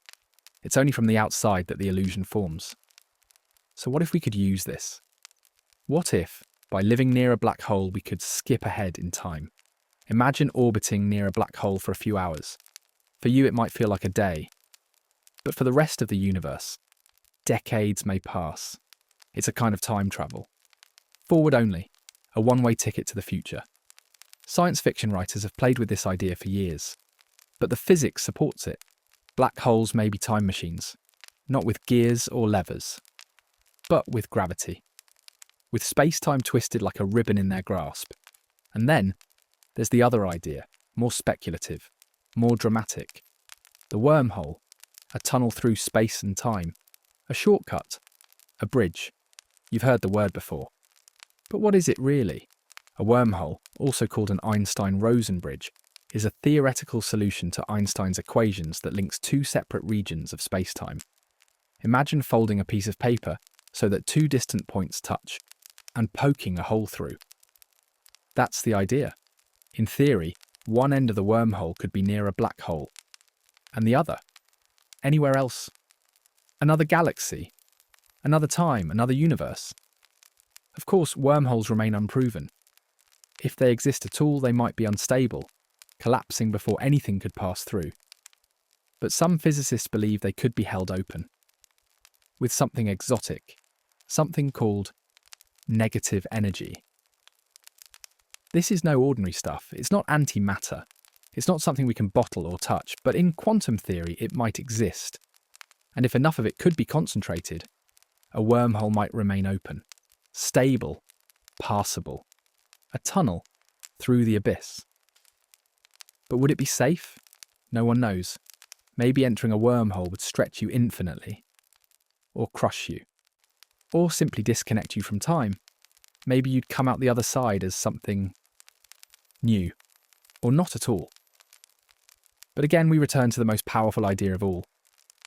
It's only from the outside that the illusion forms. So what if we could use this? What if, by living near a black hole, we could skip ahead in time? Imagine orbiting near a black hole for a few hours. For you, it might feel like a day. But for the rest of the universe, decades may pass. It's a kind of time travel. Forward only, a one-way ticket to the future. Science fiction writers have played with this idea for years. But the physics supports it. Black holes may be time machines, not with gears or levers, but with gravity. With space-time twisted like a ribbon in their grasp. And then, there's the other idea, more speculative, more dramatic. The wormhole, a tunnel through space and time. A shortcut, a bridge. You've heard the word before. But what is it really? A wormhole, also called an Einstein-Rosen bridge, is a theoretical solution to Einstein's equations that links two separate regions of space-time. Imagine folding a piece of paper so that two distant points touch, and poking a hole through. That's the idea. In theory, one end of the wormhole could be near a black hole, and the other, anywhere else. Another galaxy, another time, another universe. Of course, wormholes remain unproven. If they exist at all, they might be unstable, collapsing before anything could pass through. But some physicists believe they could be held open, with something exotic, something called negative energy. This is no ordinary stuff. It's not antimatter. It's not something we can bottle or touch, but in quantum theory it might exist. And if enough of it could be concentrated, a wormhole might remain open, stable, passable, a tunnel through the abyss. But would it be safe? No one knows. Maybe entering a wormhole would stretch you infinitely, or crush you, or simply disconnect you from time. Maybe you'd come out the other side as something new, or not at all. But again, we return to the most powerful idea of all.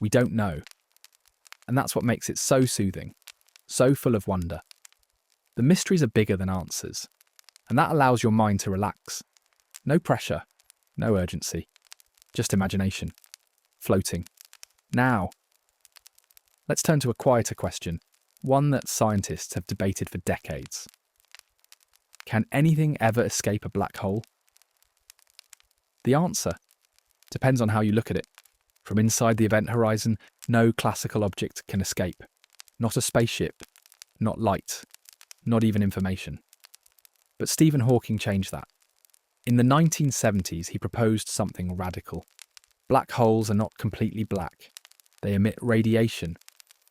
We don't know. And that's what makes it so soothing, so full of wonder. The mysteries are bigger than answers, and that allows your mind to relax. No pressure, no urgency, just imagination, floating. Now, let's turn to a quieter question, one that scientists have debated for decades. Can anything ever escape a black hole? The answer depends on how you look at it. From inside the event horizon, no classical object can escape. Not a spaceship, not light, not even information. But Stephen Hawking changed that. In the 1970s, he proposed something radical. Black holes are not completely black. They emit radiation.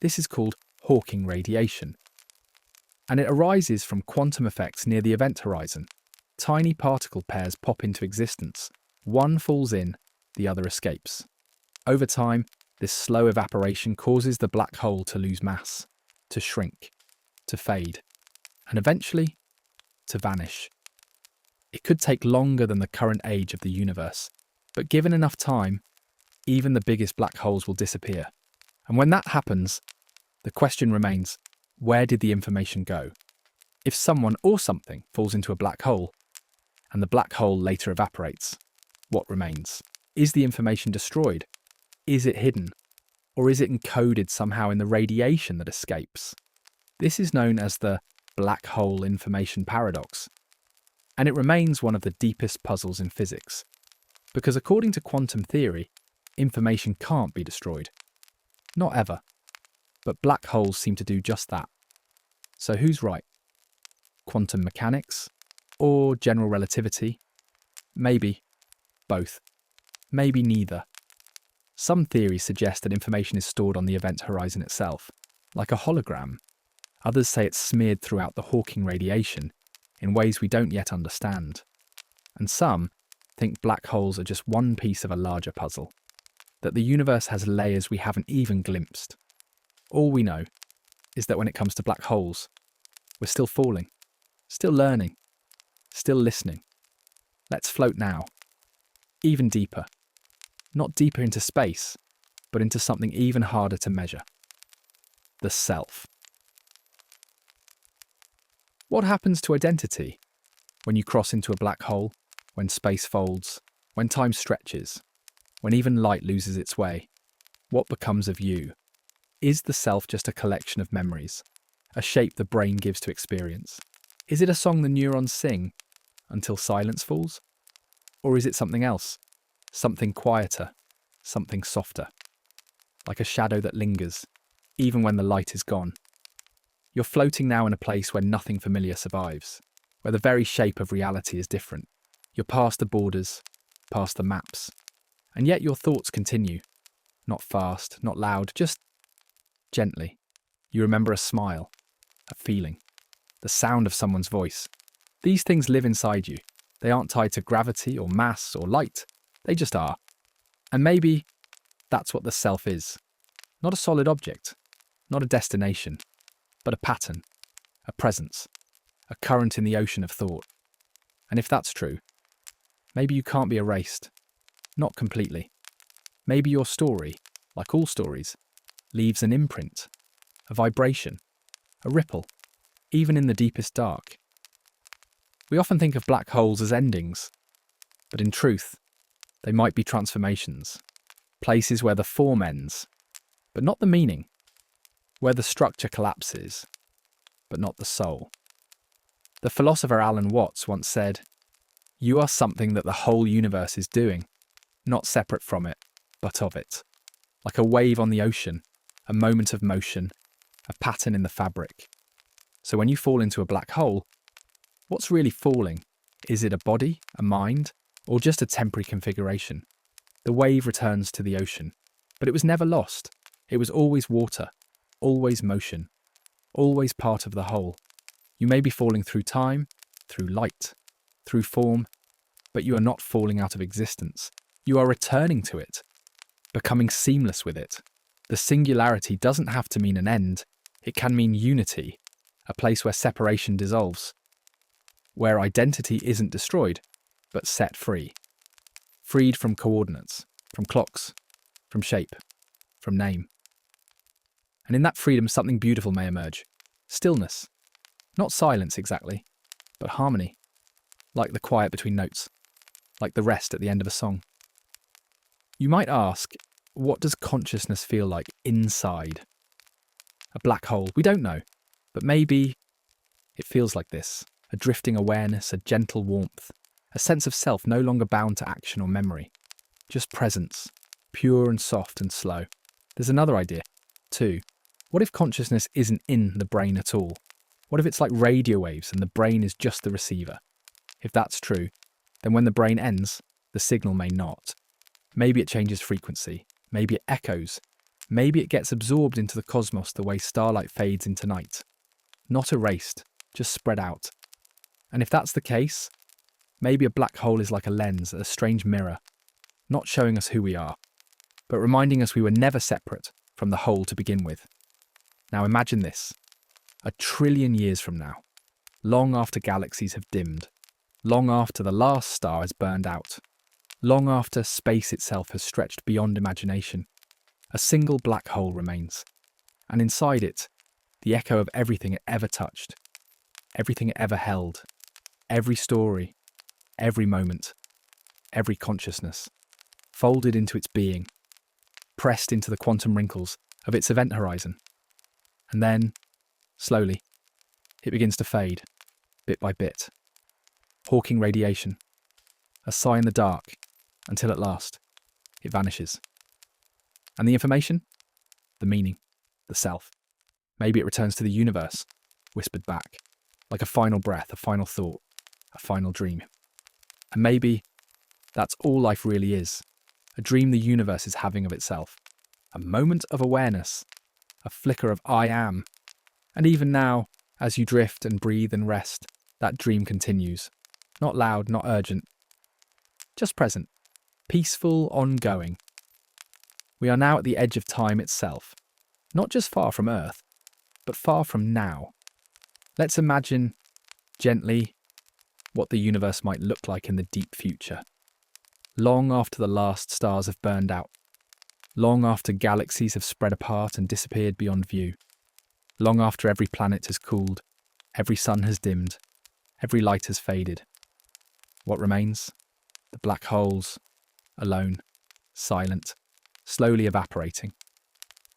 This is called Hawking radiation. And it arises from quantum effects near the event horizon. Tiny particle pairs pop into existence. One falls in, the other escapes. Over time, This slow evaporation causes the black hole to lose mass, to shrink, to fade, and eventually to vanish. It could take longer than the current age of the universe, but given enough time, even the biggest black holes will disappear. And when that happens, the question remains, where did the information go? If someone or something falls into a black hole, and the black hole later evaporates, what remains? Is the information destroyed? Is it hidden? Or is it encoded somehow in the radiation that escapes? This is known as the black hole information paradox, and it remains one of the deepest puzzles in physics, because according to quantum theory, information can't be destroyed. Not ever. But black holes seem to do just that. So who's right? Quantum mechanics? Or general relativity? Maybe both. Maybe neither. Some theories suggest that information is stored on the event horizon itself, like a hologram. Others say it's smeared throughout the Hawking radiation in ways we don't yet understand. And some think black holes are just one piece of a larger puzzle, that the universe has layers we haven't even glimpsed. All we know is that when it comes to black holes, we're still falling, still learning, still listening. Let's float now, even deeper. Not deeper into space, but into something even harder to measure. The self. What happens to identity when you cross into a black hole, when space folds, when time stretches, when even light loses its way? What becomes of you? Is the self just a collection of memories, a shape the brain gives to experience? Is it a song the neurons sing until silence falls? Or is it something else, something quieter, something softer, like a shadow that lingers, even when the light is gone? You're floating now in a place where nothing familiar survives, where the very shape of reality is different. You're past the borders, past the maps, and yet your thoughts continue. Not fast, not loud, just gently. You remember a smile, a feeling, the sound of someone's voice. These things live inside you. They aren't tied to gravity or mass or light. They just are. And maybe that's what the self is. Not a solid object, not a destination, but a pattern, a presence, a current in the ocean of thought. And if that's true, maybe you can't be erased. Not completely. Maybe your story, like all stories, leaves an imprint, a vibration, a ripple, even in the deepest dark. We often think of black holes as endings, but in truth, they might be transformations, places where the form ends, but not the meaning, where the structure collapses, but not the soul. The philosopher Alan Watts once said, "You are something that the whole universe is doing, not separate from it, but of it. Like a wave on the ocean, a moment of motion, a pattern in the fabric." So when you fall into a black hole, what's really falling? Is it a body, a mind, or just a temporary configuration? The wave returns to the ocean, but it was never lost. It was always water, always motion, always part of the whole. You may be falling through time, through light, through form, but you are not falling out of existence. You are returning to it, becoming seamless with it. The singularity doesn't have to mean an end. It can mean unity, a place where separation dissolves, where identity isn't destroyed, but set free. Freed from coordinates, from clocks, from shape, from name. And in that freedom, something beautiful may emerge. Stillness. Not silence exactly, but harmony. Like the quiet between notes. Like the rest at the end of a song. You might ask, what does consciousness feel like inside? A black hole, we don't know. But maybe it feels like this. A drifting awareness, a gentle warmth. A sense of self no longer bound to action or memory. Just presence. Pure and soft and slow. There's another idea, too. What if consciousness isn't in the brain at all? What if it's like radio waves and the brain is just the receiver? If that's true, then when the brain ends, the signal may not. Maybe it changes frequency. Maybe it echoes. Maybe it gets absorbed into the cosmos the way starlight fades into night. Not erased, just spread out. And if that's the case, maybe a black hole is like a lens, a strange mirror, not showing us who we are, but reminding us we were never separate from the whole to begin with. Now imagine this, 1,000,000,000,000 years from now, long after galaxies have dimmed, long after the last star has burned out, long after space itself has stretched beyond imagination, a single black hole remains, and inside it, the echo of everything it ever touched, everything it ever held, every story, every moment, every consciousness, folded into its being, pressed into the quantum wrinkles of its event horizon. And then, slowly, it begins to fade, bit by bit. Hawking radiation, a sigh in the dark, until at last, it vanishes. And the information? The meaning, the self. Maybe it returns to the universe, whispered back, like a final breath, a final thought, a final dream. And maybe that's all life really is, a dream the universe is having of itself, a moment of awareness, a flicker of I am. And even now, as you drift and breathe and rest, that dream continues. Not loud, not urgent, just present, peaceful, ongoing. We are now at the edge of time itself, not just far from Earth, but far from now. Let's imagine, gently, what the universe might look like in the deep future. Long after the last stars have burned out, long after galaxies have spread apart and disappeared beyond view, long after every planet has cooled, every sun has dimmed, every light has faded. What remains? The black holes, alone, silent, slowly evaporating.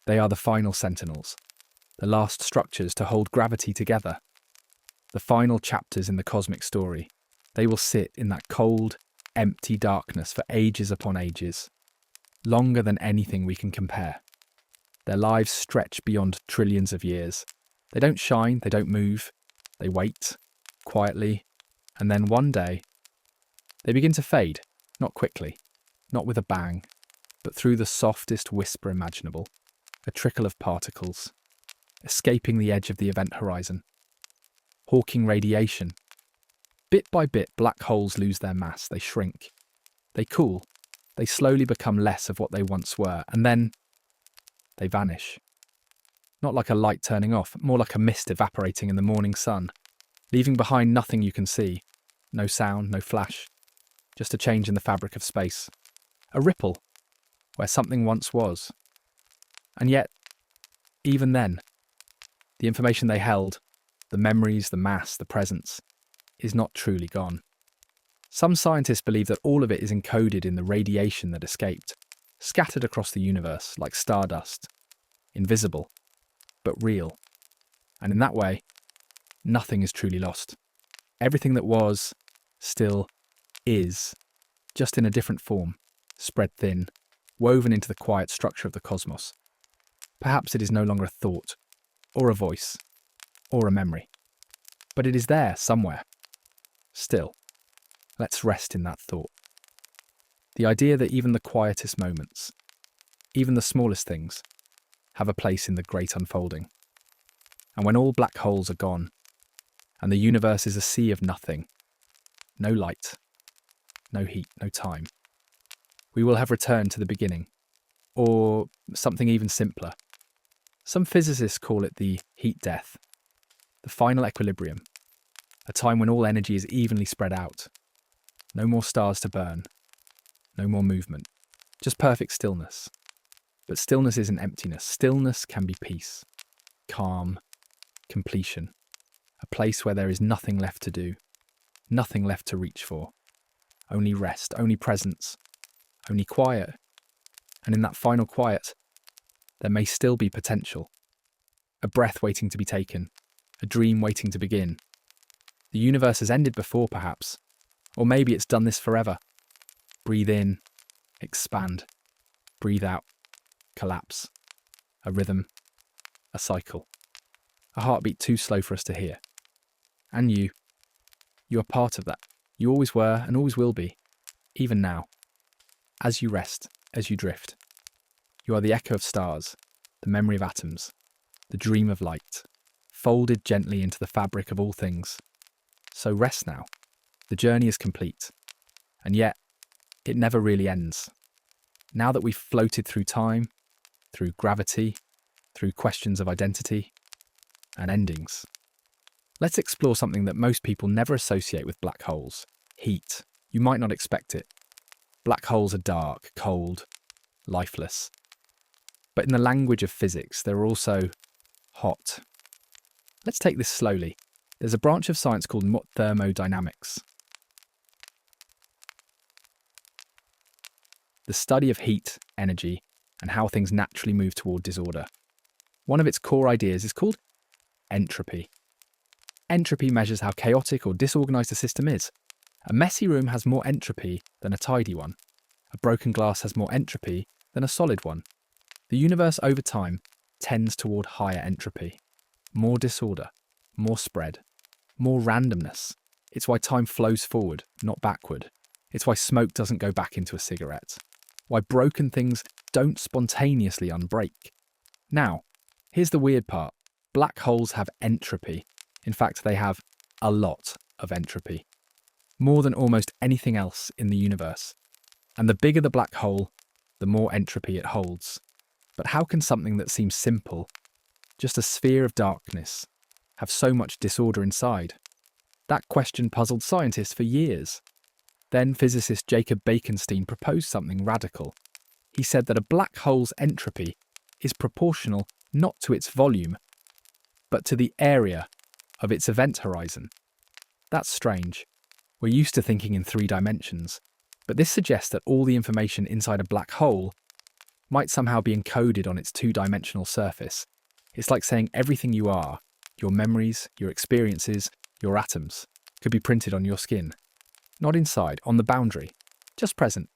They are the final sentinels, the last structures to hold gravity together, the final chapters in the cosmic story. They will sit in that cold, empty darkness for ages upon ages, longer than anything we can compare. Their lives stretch beyond trillions of years. They don't shine, they don't move, they wait, quietly, and then one day, they begin to fade, not quickly, not with a bang, but through the softest whisper imaginable, a trickle of particles, escaping the edge of the event horizon. Hawking radiation. Bit by bit, black holes lose their mass, they shrink. They cool, they slowly become less of what they once were, and then they vanish. Not like a light turning off, more like a mist evaporating in the morning sun, leaving behind nothing you can see, no sound, no flash, just a change in the fabric of space, a ripple where something once was. And yet, even then, the information they held, the memories, the mass, the presence, is not truly gone. Some scientists believe that all of it is encoded in the radiation that escaped, scattered across the universe like stardust, invisible, but real. And in that way, nothing is truly lost. Everything that was, still is, just in a different form, spread thin, woven into the quiet structure of the cosmos. Perhaps it is no longer a thought, or a voice, or a memory. But it is there somewhere. Still, let's rest in that thought. The idea that even the quietest moments, even the smallest things, have a place in the great unfolding. And when all black holes are gone, and the universe is a sea of nothing, no light, no heat, no time, we will have returned to the beginning, or something even simpler. Some physicists call it the heat death, the final equilibrium, a time when all energy is evenly spread out. No more stars to burn, no more movement, just perfect stillness. But stillness isn't emptiness. Stillness can be peace, calm, completion, a place where there is nothing left to do, nothing left to reach for, only rest, only presence, only quiet. And in that final quiet, there may still be potential, a breath waiting to be taken, a dream waiting to begin. The universe has ended before, perhaps, or maybe it's done this forever. Breathe in, expand, breathe out, collapse, a rhythm, a cycle, a heartbeat too slow for us to hear. And you are part of that. You always were and always will be, even now. As you rest, as you drift, you are the echo of stars, the memory of atoms, the dream of light, folded gently into the fabric of all things. So rest now. The journey is complete, and yet it never really ends. Now that we've floated through time, through gravity, through questions of identity and endings, let's explore something that most people never associate with black holes: heat. You might not expect it. Black holes are dark, cold, lifeless. But in the language of physics, they're also hot. Let's take this slowly. There's a branch of science called thermodynamics, the study of heat, energy, and how things naturally move toward disorder. One of its core ideas is called entropy. Entropy measures how chaotic or disorganized a system is. A messy room has more entropy than a tidy one. A broken glass has more entropy than a solid one. The universe over time tends toward higher entropy. More disorder, more spread, more randomness. It's why time flows forward, not backward. It's why smoke doesn't go back into a cigarette. Why broken things don't spontaneously unbreak. Now, here's the weird part. Black holes have entropy. In fact, they have a lot of entropy. More than almost anything else in the universe. And the bigger the black hole, the more entropy it holds. But how can something that seems simple, just a sphere of darkness, have so much disorder inside? That question puzzled scientists for years. Then physicist Jacob Bekenstein proposed something radical. He said that a black hole's entropy is proportional not to its volume, but to the area of its event horizon. That's strange. We're used to thinking in 3 dimensions, but this suggests that all the information inside a black hole might somehow be encoded on its 2-dimensional surface. It's like saying everything you are, your memories, your experiences, your atoms, could be printed on your skin. Not inside, on the boundary, just present,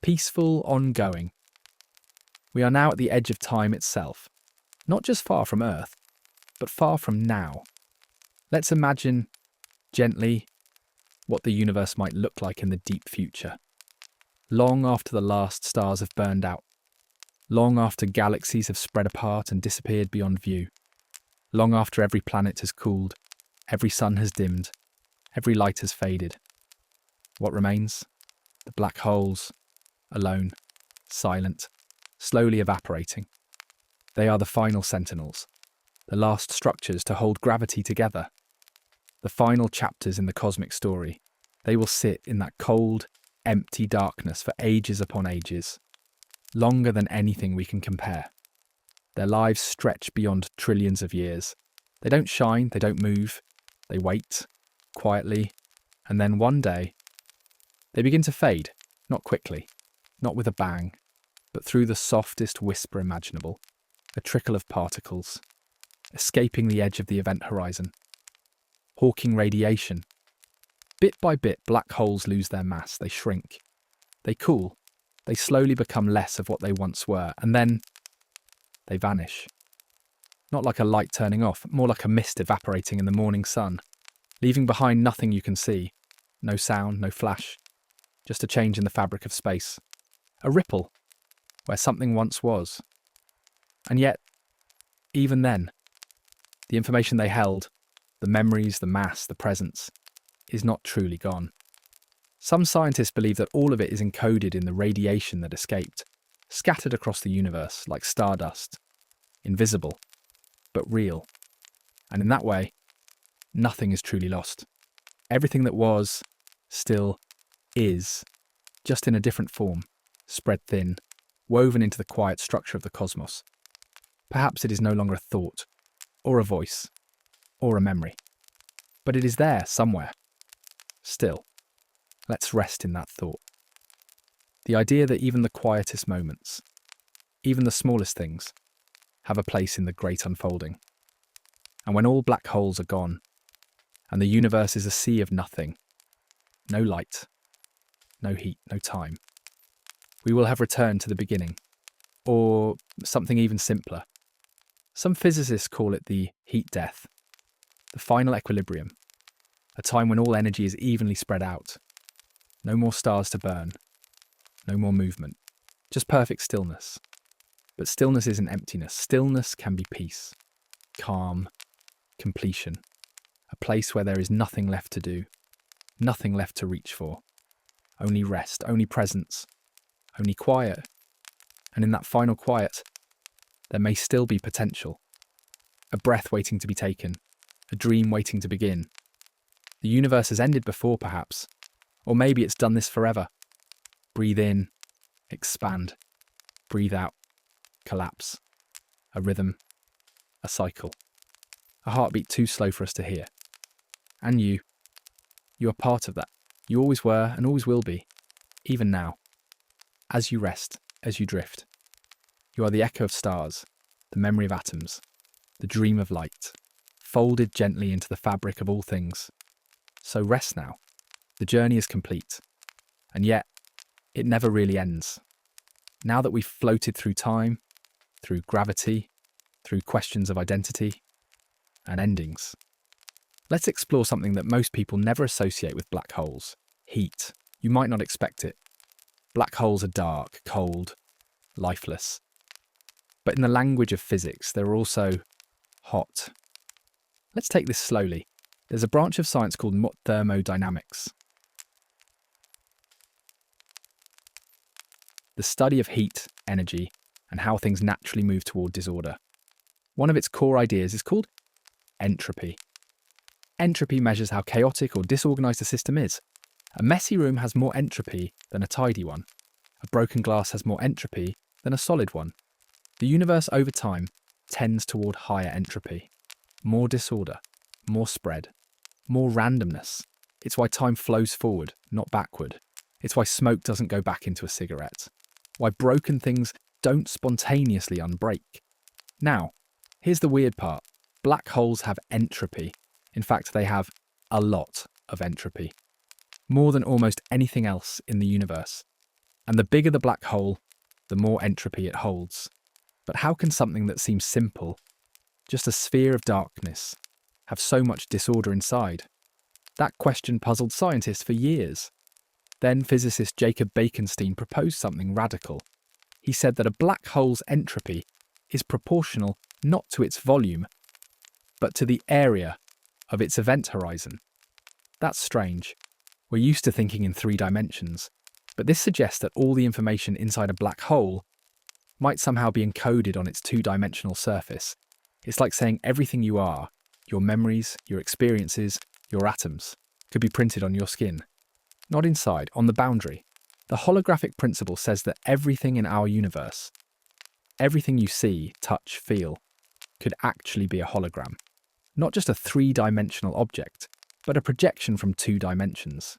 peaceful, ongoing. We are now at the edge of time itself, not just far from Earth, but far from now. Let's imagine, gently, what the universe might look like in the deep future. Long after the last stars have burned out. Long after galaxies have spread apart and disappeared beyond view. Long after every planet has cooled, every sun has dimmed, every light has faded. What remains? The black holes, alone, silent, slowly evaporating. They are the final sentinels, the last structures to hold gravity together. The final chapters in the cosmic story. They will sit in that cold, empty darkness for ages upon ages, longer than anything we can compare. Their lives stretch beyond trillions of years. They don't shine, they don't move. They wait, quietly, and then one day, they begin to fade, not quickly, not with a bang, but through the softest whisper imaginable, a trickle of particles, escaping the edge of the event horizon. Hawking radiation. Bit by bit, black holes lose their mass, they shrink. They cool, they slowly become less of what they once were, and then they vanish. Not like a light turning off, more like a mist evaporating in the morning sun, leaving behind nothing you can see. No sound, no flash, just a change in the fabric of space. A ripple, where something once was. And yet, even then, the information they held, the memories, the mass, the presence, is not truly gone. Some scientists believe that all of it is encoded in the radiation that escaped, scattered across the universe like stardust, invisible, but real. And in that way, nothing is truly lost. Everything that was, still is, just in a different form, spread thin, woven into the quiet structure of the cosmos. Perhaps it is no longer a thought, or a voice, or a memory. But it is there somewhere. Still, let's rest in that thought. The idea that even the quietest moments, even the smallest things, have a place in the great unfolding. And when all black holes are gone, and the universe is a sea of nothing, no light, no heat, no time, we will have returned to the beginning, or something even simpler. Some physicists call it the heat death, the final equilibrium, a time when all energy is evenly spread out. No more stars to burn, no more movement, just perfect stillness. But stillness isn't emptiness. Stillness can be peace, calm, completion, a place where there is nothing left to do, nothing left to reach for, only rest, only presence, only quiet, And in that final quiet, there may still be potential. A breath waiting to be taken, a dream waiting to begin. The universe has ended before, perhaps, or maybe it's done this forever. Breathe in, expand. Breathe out, collapse. A rhythm, a cycle. A heartbeat too slow for us to hear. And you are part of that. You always were and always will be, even now. As you rest, as you drift. You are the echo of stars, the memory of atoms, the dream of light, folded gently into the fabric of all things. So rest now. The journey is complete. And yet, it never really ends. Now that we've floated through time, through gravity, through questions of identity and endings, let's explore something that most people never associate with black holes: heat. You might not expect it. Black holes are dark, cold, lifeless. But in the language of physics, they're also hot. Let's take this slowly. There's a branch of science called thermodynamics. The study of heat, energy, and how things naturally move toward disorder. One of its core ideas is called entropy. Entropy measures how chaotic or disorganized a system is. A messy room has more entropy than a tidy one. A broken glass has more entropy than a solid one. The universe over time tends toward higher entropy. More disorder, more spread, more randomness. It's why time flows forward, not backward. It's why smoke doesn't go back into a cigarette. Why broken things don't spontaneously unbreak. Now, here's the weird part. Black holes have entropy. In fact, they have a lot of entropy. More than almost anything else in the universe. And the bigger the black hole, the more entropy it holds. But how can something that seems simple, just a sphere of darkness, have so much disorder inside? That question puzzled scientists for years. Then physicist Jacob Bekenstein proposed something radical. He said that a black hole's entropy is proportional not to its volume, but to the area of its event horizon. That's strange. We're used to thinking in 3 dimensions, but this suggests that all the information inside a black hole might somehow be encoded on its 2-dimensional surface. It's like saying everything you are, your memories, your experiences, your atoms, could be printed on your skin. Not inside, on the boundary. The holographic principle says that everything in our universe, everything you see, touch, feel, could actually be a hologram. Not just a 3-dimensional object, but a projection from 2 dimensions.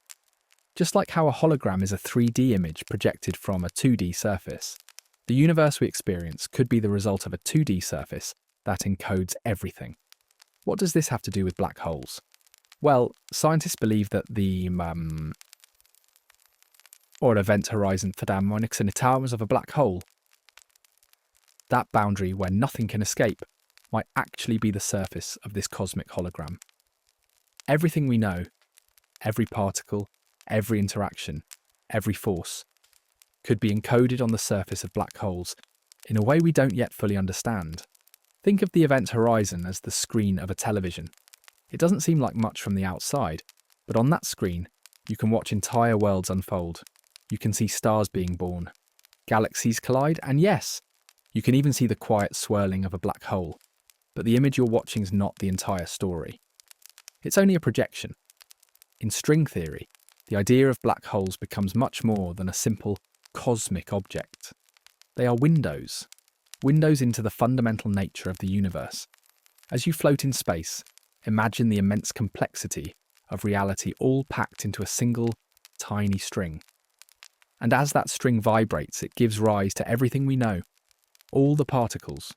Just like how a hologram is a 3D image projected from a 2D surface, the universe we experience could be the result of a 2D surface that encodes everything. What does this have to do with black holes? Well, scientists believe that the event horizon thermonics and atoms of a black hole, that boundary where nothing can escape, might actually be the surface of this cosmic hologram. Everything we know, every particle, every interaction, every force, could be encoded on the surface of black holes in a way we don't yet fully understand. Think of the event horizon as the screen of a television. It doesn't seem like much from the outside, but on that screen, you can watch entire worlds unfold. You can see stars being born, galaxies collide, and yes, you can even see the quiet swirling of a black hole. But the image you're watching is not the entire story. It's only a projection. In string theory, the idea of black holes becomes much more than a simple cosmic object. They are windows into the fundamental nature of the universe. As you float in space, imagine the immense complexity of reality all packed into a single, tiny string. And as that string vibrates, it gives rise to everything we know, all the particles,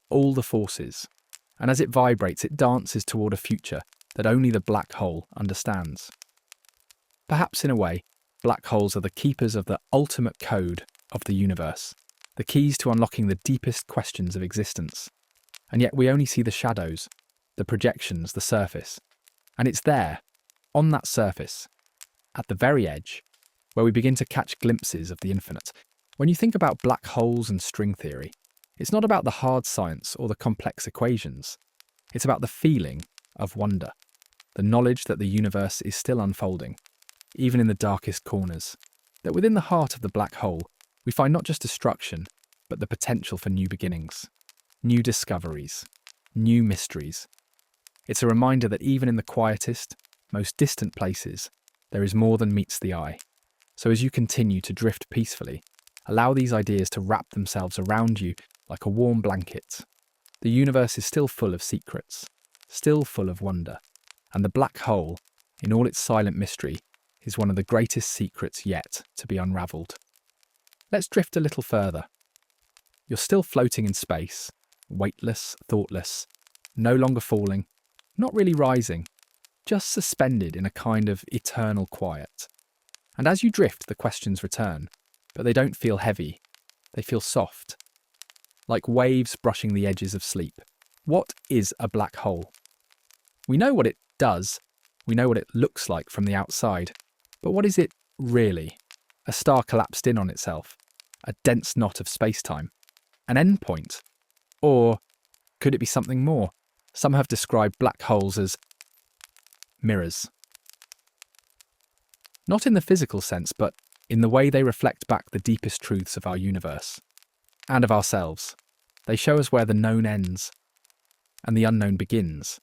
all the forces. And as it vibrates, it dances toward a future that only the black hole understands. Perhaps in a way, black holes are the keepers of the ultimate code of the universe, the keys to unlocking the deepest questions of existence. And yet we only see the shadows, the projections, the surface. And it's there, on that surface, at the very edge, where we begin to catch glimpses of the infinite. When you think about black holes and string theory, it's not about the hard science or the complex equations. It's about the feeling of wonder, the knowledge that the universe is still unfolding, even in the darkest corners, that within the heart of the black hole, we find not just destruction, but the potential for new beginnings, new discoveries, new mysteries. It's a reminder that even in the quietest, most distant places, there is more than meets the eye. So as you continue to drift peacefully, allow these ideas to wrap themselves around you like a warm blanket. The universe is still full of secrets, still full of wonder, and the black hole, in all its silent mystery, is one of the greatest secrets yet to be unravelled. Let's drift a little further. You're still floating in space, weightless, thoughtless, no longer falling, not really rising, just suspended in a kind of eternal quiet. And as you drift, the questions return, but they don't feel heavy, they feel soft, like waves brushing the edges of sleep. What is a black hole? We know what it does, we know what it looks like from the outside, but what is it really? A star collapsed in on itself, a dense knot of space-time, an endpoint? Or could it be something more? Some have described black holes as mirrors. Not in the physical sense, but in the way they reflect back the deepest truths of our universe and of ourselves. They show us where the known ends and the unknown begins.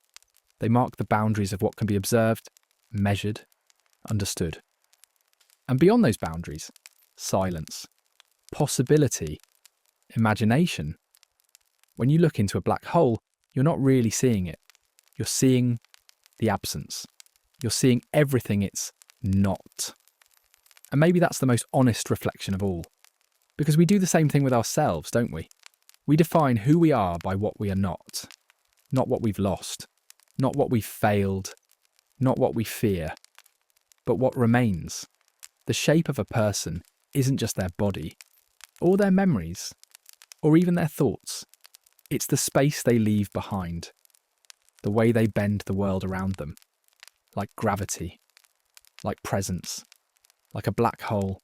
They mark the boundaries of what can be observed, measured, understood. And beyond those boundaries, silence, possibility, imagination. When you look into a black hole, you're not really seeing it. You're seeing the absence. You're seeing everything it's not. And maybe that's the most honest reflection of all. Because we do the same thing with ourselves, don't we? We define who we are by what we are not what we've lost, not what we've failed, not what we fear, but what remains. The shape of a person isn't just their body, or their memories, or even their thoughts. It's the space they leave behind, the way they bend the world around them, like gravity, like presence, like a black hole.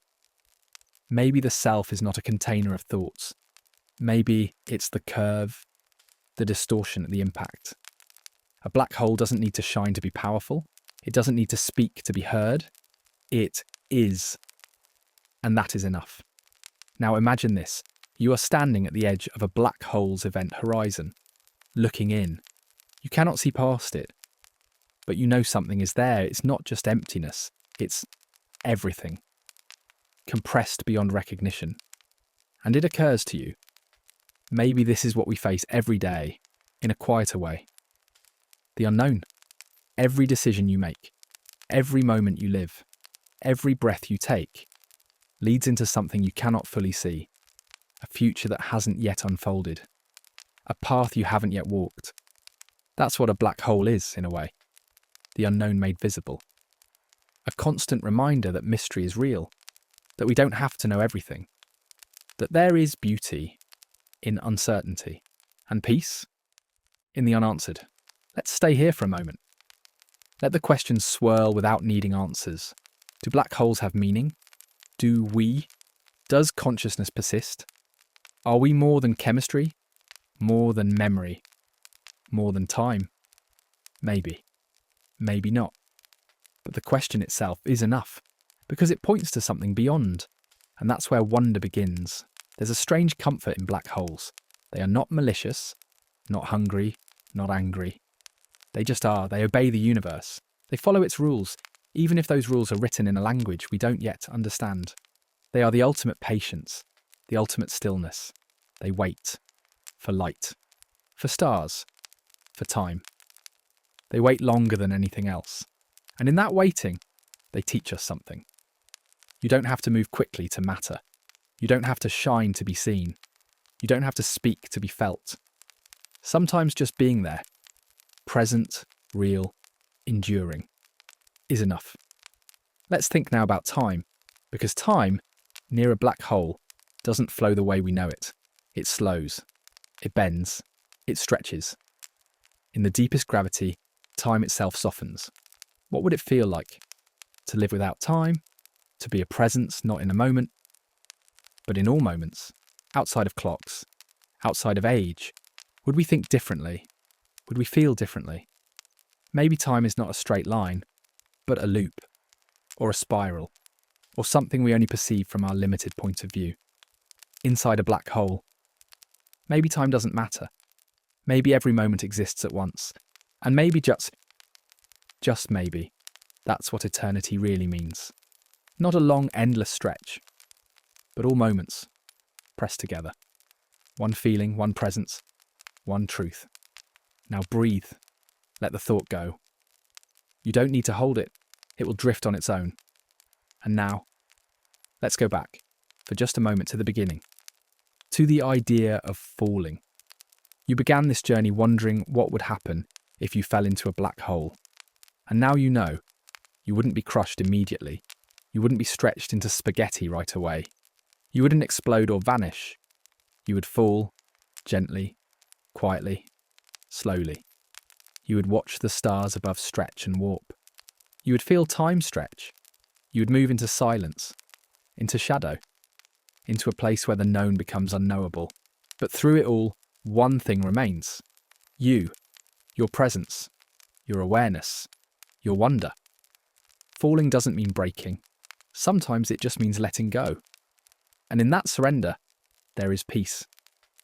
Maybe the self is not a container of thoughts. Maybe it's the curve, the distortion at the impact. A black hole doesn't need to shine to be powerful. It doesn't need to speak to be heard. It is. And that is enough. Now imagine this. You are standing at the edge of a black hole's event horizon, looking in. You cannot see past it, but you know something is there. It's not just emptiness. It's everything, compressed beyond recognition. And it occurs to you, maybe this is what we face every day, in a quieter way. The unknown. Every decision you make, every moment you live, every breath you take, leads into something you cannot fully see, a future that hasn't yet unfolded, a path you haven't yet walked. That's what a black hole is, in a way, the unknown made visible. A constant reminder that mystery is real, that we don't have to know everything, that there is beauty in uncertainty, and peace in the unanswered. Let's stay here for a moment. Let the questions swirl without needing answers. Do black holes have meaning? Do we? Does consciousness persist? Are we more than chemistry? More than memory? More than time? Maybe. Maybe not. But the question itself is enough, because it points to something beyond. And that's where wonder begins. There's a strange comfort in black holes. They are not malicious, not hungry, not angry. They just are. They obey the universe. They follow its rules, even if those rules are written in a language we don't yet understand. They are the ultimate patience, the ultimate stillness. They wait for light, for stars, for time. They wait longer than anything else. And in that waiting, they teach us something. You don't have to move quickly to matter. You don't have to shine to be seen. You don't have to speak to be felt. Sometimes just being there, present, real, enduring, is enough. Let's think now about time, because time, near a black hole, doesn't flow the way we know it. It slows, it bends, it stretches. In the deepest gravity, time itself softens. What would it feel like? To live without time? To be a presence, not in a moment, but in all moments, outside of clocks, outside of age? Would we think differently? Would we feel differently? Maybe time is not a straight line, but a loop, or a spiral, or something we only perceive from our limited point of view. Inside a black hole, Maybe time doesn't matter. Maybe every moment exists at once. And maybe just maybe, that's what eternity really means. Not a long, endless stretch, but all moments pressed together. One feeling, one presence, one truth. Now breathe. Let the thought go. You don't need to hold it. It will drift on its own. And now, let's go back, for just a moment, to the beginning. To the idea of falling. You began this journey wondering what would happen if you fell into a black hole. And now you know. You wouldn't be crushed immediately. You wouldn't be stretched into spaghetti right away. You wouldn't explode or vanish. You would fall, gently, quietly, slowly. You would watch the stars above stretch and warp. You would feel time stretch. You would move into silence, into shadow, into a place where the known becomes unknowable. But through it all, one thing remains. You, your presence, your awareness, your wonder. Falling doesn't mean breaking. Sometimes it just means letting go. And in that surrender, there is peace.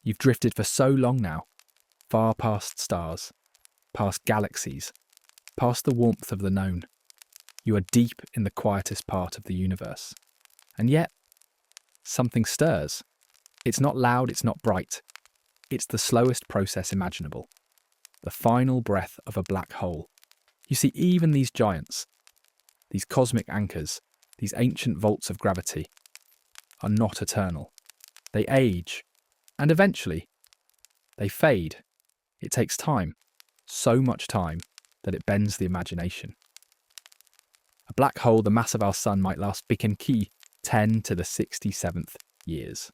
You've drifted for so long now, far past stars, past galaxies, past the warmth of the known. You are deep in the quietest part of the universe. And yet, something stirs. It's not loud, it's not bright. It's the slowest process imaginable. The final breath of a black hole. You see, even these giants, these cosmic anchors, these ancient vaults of gravity, are not eternal. They age, and eventually, they fade. It takes time, so much time, that it bends the imagination. A black hole the mass of our sun might last Bican key 10 to the 67th years.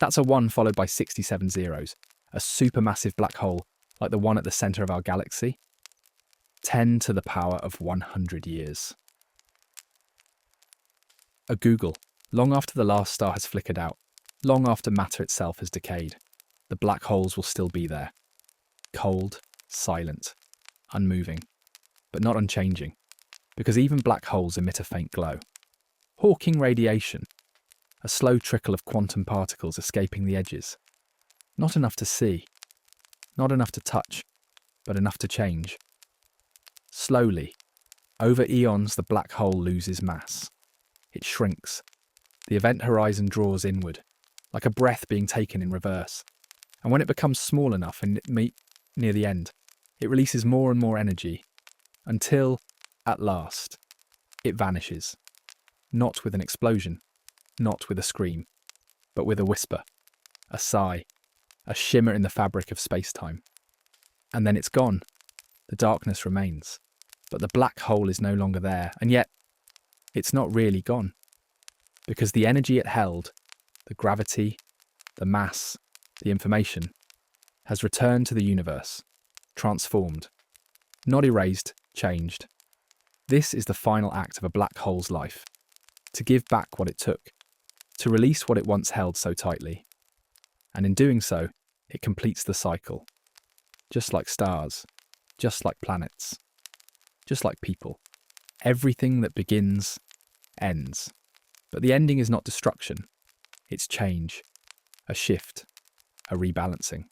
That's a 1 followed by 67 zeros, a supermassive black hole like the one at the centre of our galaxy. 10 to the power of 100 years. A Google, long after the last star has flickered out, long after matter itself has decayed, the black holes will still be there. Cold, silent, unmoving, but not unchanging, because even black holes emit a faint glow. Hawking radiation, a slow trickle of quantum particles escaping the edges. Not enough to see, not enough to touch, but enough to change. Slowly, over eons, the black hole loses mass. It shrinks. The event horizon draws inward, like a breath being taken in reverse. And when it becomes small enough and near the end, it releases more and more energy, until, at last, it vanishes. Not with an explosion, not with a scream, but with a whisper, a sigh, a shimmer in the fabric of space-time. And then it's gone. The darkness remains. But the black hole is no longer there, and yet it's not really gone. Because the energy it held, the gravity, the mass, the information, has returned to the universe, transformed. Not erased, changed. This is the final act of a black hole's life. To give back what it took, to release what it once held so tightly. And in doing so, it completes the cycle. Just like stars, just like planets, just like people. Everything that begins, ends. But the ending is not destruction. It's change, a shift, a rebalancing.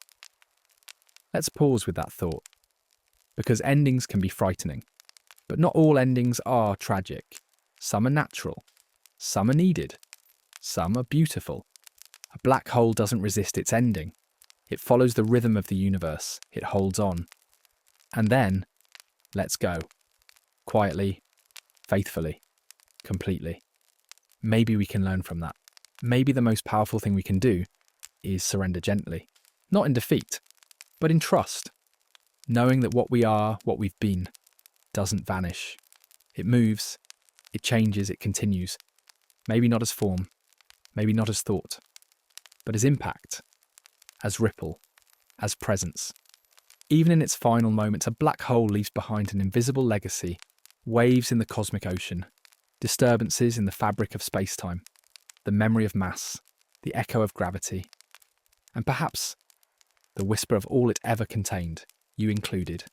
Let's pause with that thought. Because endings can be frightening. But not all endings are tragic. Some are natural. Some are needed. Some are beautiful. A black hole doesn't resist its ending. It follows the rhythm of the universe. It holds on. And then, lets go. Quietly, faithfully, completely. Maybe we can learn from that. Maybe the most powerful thing we can do is surrender gently. Not in defeat, but in trust. Knowing that what we are, what we've been, doesn't vanish. It moves, it changes, it continues. Maybe not as form, maybe not as thought, but as impact, as ripple, as presence. Even in its final moments, a black hole leaves behind an invisible legacy, waves in the cosmic ocean, disturbances in the fabric of space-time, the memory of mass, the echo of gravity, and perhaps the whisper of all it ever contained, you included.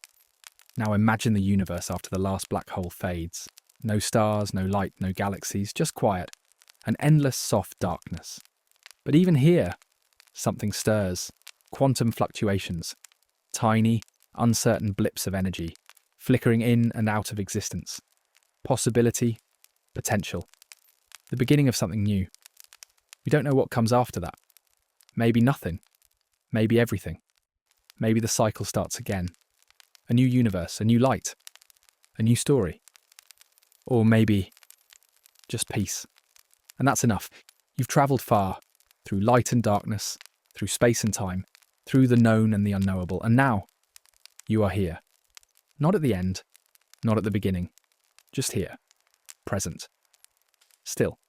Now imagine the universe after the last black hole fades. No stars, no light, no galaxies, just quiet, an endless soft darkness. But even here, Something stirs. Quantum fluctuations. Tiny, uncertain blips of energy, flickering in and out of existence. Possibility, potential. The beginning of something new. We don't know what comes after that. Maybe nothing. Maybe everything. Maybe the cycle starts again. A new universe, a new light, a new story. Or maybe just peace. And that's enough. You've travelled far, through light and darkness, through space and time, through the known and the unknowable, and now you are here. Not at the end, not at the beginning, just here, present. Still,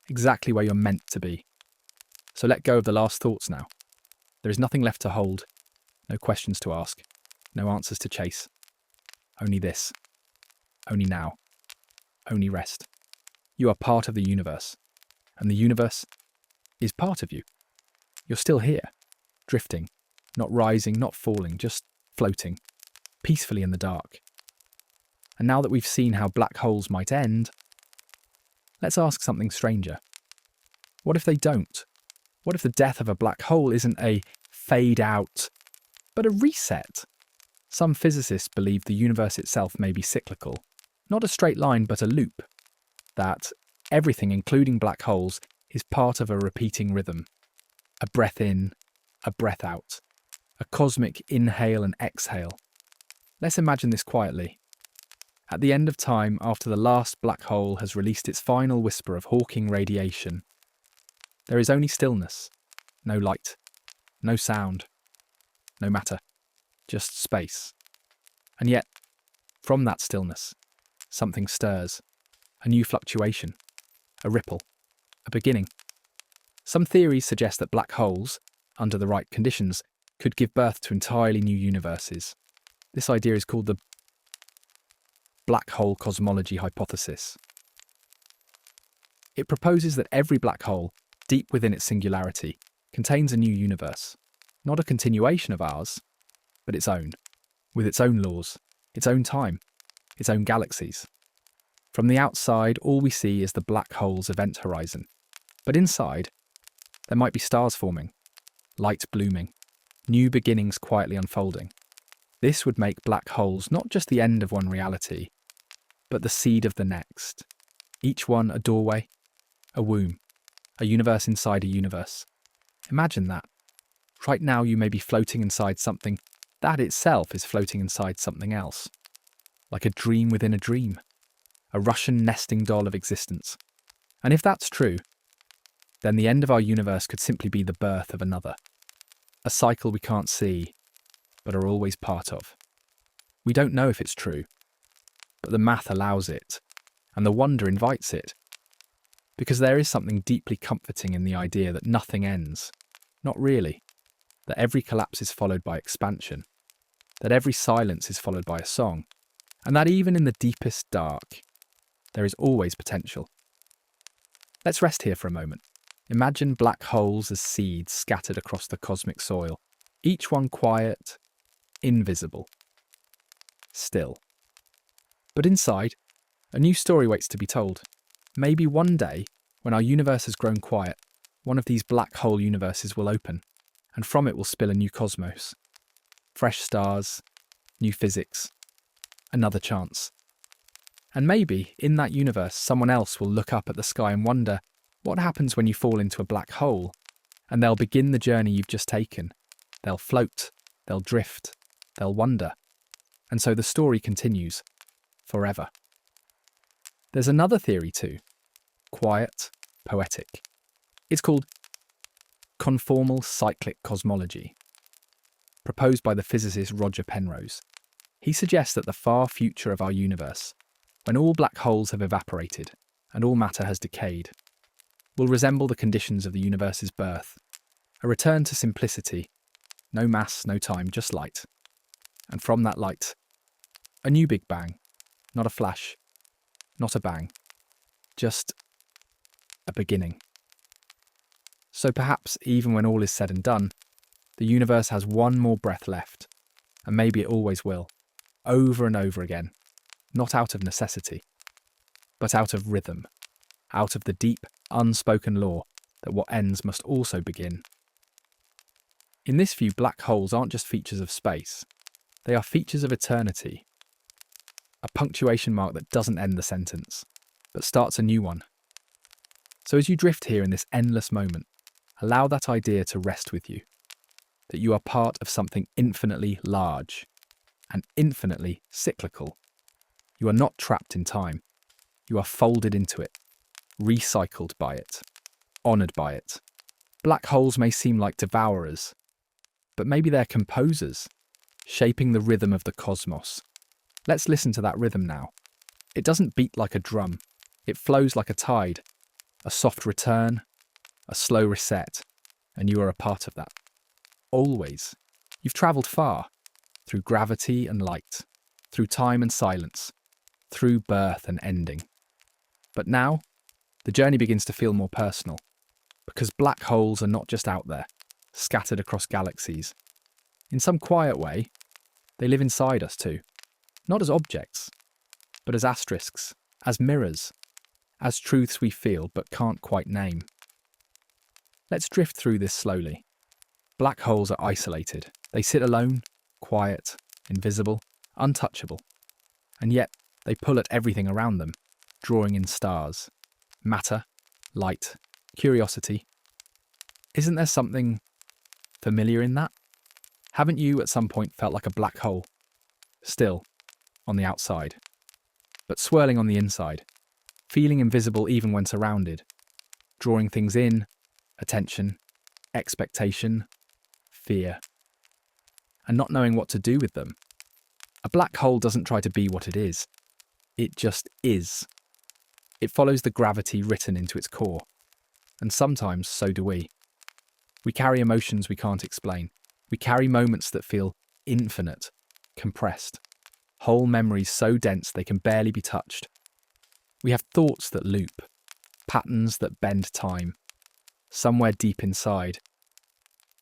exactly where you're meant to be. So let go of the last thoughts now. There is nothing left to hold, no questions to ask, no answers to chase. Only this. Only now. Only rest. You are part of the universe, and the universe is part of you. You're still here, drifting, not rising, not falling, just floating, peacefully in the dark. And now that we've seen how black holes might end, let's ask something stranger. What if they don't? What if the death of a black hole isn't a fade out, but a reset? Some physicists believe the universe itself may be cyclical, not a straight line but a loop, that everything, including black holes, is part of a repeating rhythm. A breath in, a breath out, a cosmic inhale and exhale. Let's imagine this quietly. At the end of time, after the last black hole has released its final whisper of Hawking radiation, there is only stillness, no light, no sound, no matter, just space. And yet, from that stillness, something stirs, a new fluctuation, a ripple, a beginning. Some theories suggest that black holes, under the right conditions, could give birth to entirely new universes. This idea is called the black hole cosmology hypothesis. It proposes that every black hole, deep within its singularity, contains a new universe, not a continuation of ours, but its own, with its own laws, its own time, its own galaxies. From the outside, all we see is the black hole's event horizon, but inside, there might be stars forming, light blooming, new beginnings quietly unfolding. This would make black holes not just the end of one reality, but the seed of the next. Each one a doorway, a womb, a universe inside a universe. Imagine that. Right now you may be floating inside something that itself is floating inside something else. Like a dream within a dream. A Russian nesting doll of existence. And if that's true, then the end of our universe could simply be the birth of another. A cycle we can't see, but are always part of. We don't know if it's true, but the math allows it, and the wonder invites it. Because there is something deeply comforting in the idea that nothing ends. Not really. That every collapse is followed by expansion. That every silence is followed by a song. And that even in the deepest dark, there is always potential. Let's rest here for a moment. Imagine black holes as seeds scattered across the cosmic soil, each one quiet, invisible, still. But inside, a new story waits to be told. Maybe one day, when our universe has grown quiet, one of these black hole universes will open, and from it will spill a new cosmos. Fresh stars, new physics, another chance. And maybe, in that universe, someone else will look up at the sky and wonder, what happens when you fall into a black hole? And they'll begin the journey you've just taken. They'll float, they'll drift, they'll wonder. And so the story continues, forever. There's another theory too, quiet, poetic. It's called conformal cyclic cosmology, proposed by the physicist Roger Penrose. He suggests that the far future of our universe, when all black holes have evaporated and all matter has decayed, will resemble the conditions of the universe's birth, a return to simplicity, no mass, no time, just light. And from that light, a new Big Bang, not a flash, not a bang, just a beginning. So perhaps even when all is said and done, the universe has one more breath left, and maybe it always will, over and over again, not out of necessity, but out of rhythm, out of the deep, unspoken law that what ends must also begin. In this view, black holes aren't just features of space. They are features of eternity. A punctuation mark that doesn't end the sentence, but starts a new one. So as you drift here in this endless moment, allow that idea to rest with you, that you are part of something infinitely large and infinitely cyclical. You are not trapped in time. You are folded into it, recycled by it, honoured by it. Black holes may seem like devourers, but maybe they're composers, shaping the rhythm of the cosmos. Let's listen to that rhythm now. It doesn't beat like a drum. It flows like a tide, a soft return, a slow reset, and you are a part of that. Always. You've travelled far, through gravity and light, through time and silence, through birth and ending. But now, the journey begins to feel more personal, because black holes are not just out there, scattered across galaxies. In some quiet way, they live inside us too, not as objects, but as asterisks, as mirrors, as truths we feel but can't quite name. Let's drift through this slowly. Black holes are isolated. They sit alone, quiet, invisible, untouchable. And yet, they pull at everything around them, drawing in stars, matter, light, curiosity. Isn't there something familiar in that? Haven't you at some point felt like a black hole? Still, on the outside, but swirling on the inside, feeling invisible even when surrounded, drawing things in, attention, expectation, fear, and not knowing what to do with them. A black hole doesn't try to be what it is. It just is. It follows the gravity written into its core, and sometimes so do we. We carry emotions we can't explain. We carry moments that feel infinite, compressed, whole memories so dense they can barely be touched. We have thoughts that loop, patterns that bend time, somewhere deep inside.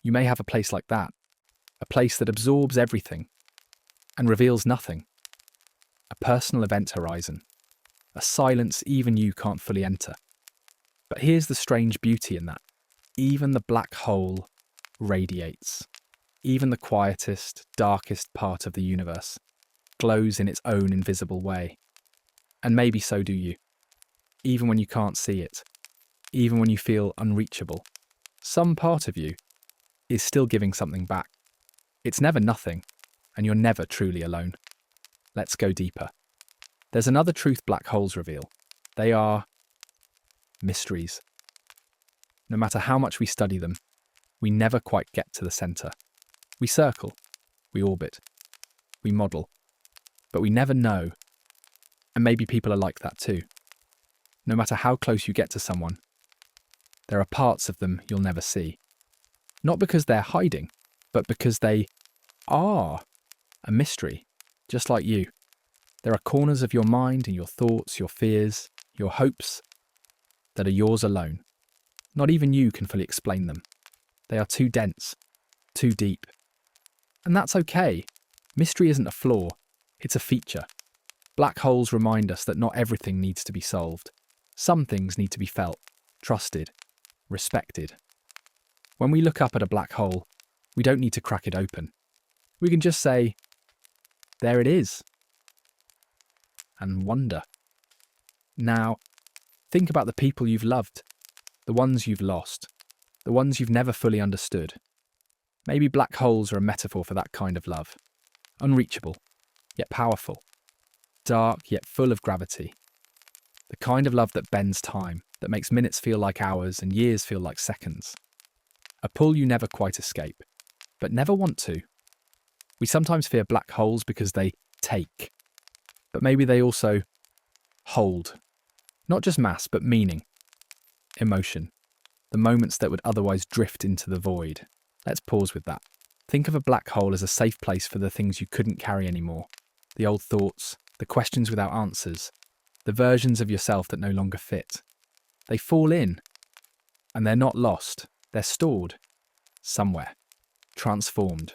You may have a place like that, a place that absorbs everything and reveals nothing. A personal event horizon, a silence even you can't fully enter. But here's the strange beauty in that. Even the black hole radiates. Even the quietest, darkest part of the universe glows in its own invisible way. And maybe so do you. Even when you can't see it, even when you feel unreachable, some part of you is still giving something back. It's never nothing, and you're never truly alone. Let's go deeper. There's another truth black holes reveal. They are mysteries. No matter how much we study them, we never quite get to the centre. We circle, we orbit, we model, but we never know. And maybe people are like that too. No matter how close you get to someone, there are parts of them you'll never see. Not because they're hiding, but because they are a mystery, just like you. There are corners of your mind and your thoughts, your fears, your hopes that are yours alone. Not even you can fully explain them. They are too dense, too deep. And that's okay. Mystery isn't a flaw, it's a feature. Black holes remind us that not everything needs to be solved. Some things need to be felt, trusted, respected. When we look up at a black hole, we don't need to crack it open. We can just say, there it is, and wonder. Now, think about the people you've loved, the ones you've lost, the ones you've never fully understood. Maybe black holes are a metaphor for that kind of love. Unreachable, yet powerful. Dark, yet full of gravity. The kind of love that bends time, that makes minutes feel like hours and years feel like seconds. A pull you never quite escape, but never want to. We sometimes fear black holes because they take, but maybe they also hold. Not just mass, but meaning, emotion, the moments that would otherwise drift into the void. Let's pause with that. Think of a black hole as a safe place for the things you couldn't carry anymore. The old thoughts, the questions without answers, the versions of yourself that no longer fit. They fall in, and they're not lost. They're stored somewhere, transformed,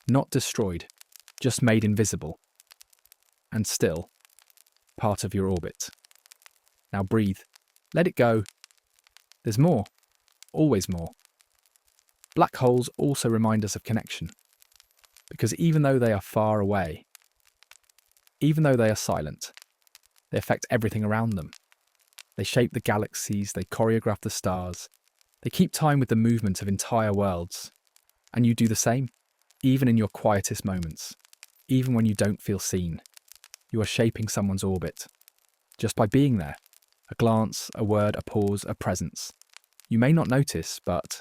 not destroyed, just made invisible, and still part of your orbit. Now breathe, let it go. There's more, always more. Black holes also remind us of connection, because even though they are far away, even though they are silent, they affect everything around them. They shape the galaxies, they choreograph the stars, they keep time with the movement of entire worlds. And you do the same, even in your quietest moments, even when you don't feel seen. You are shaping someone's orbit, just by being there. A glance, a word, a pause, a presence. You may not notice, but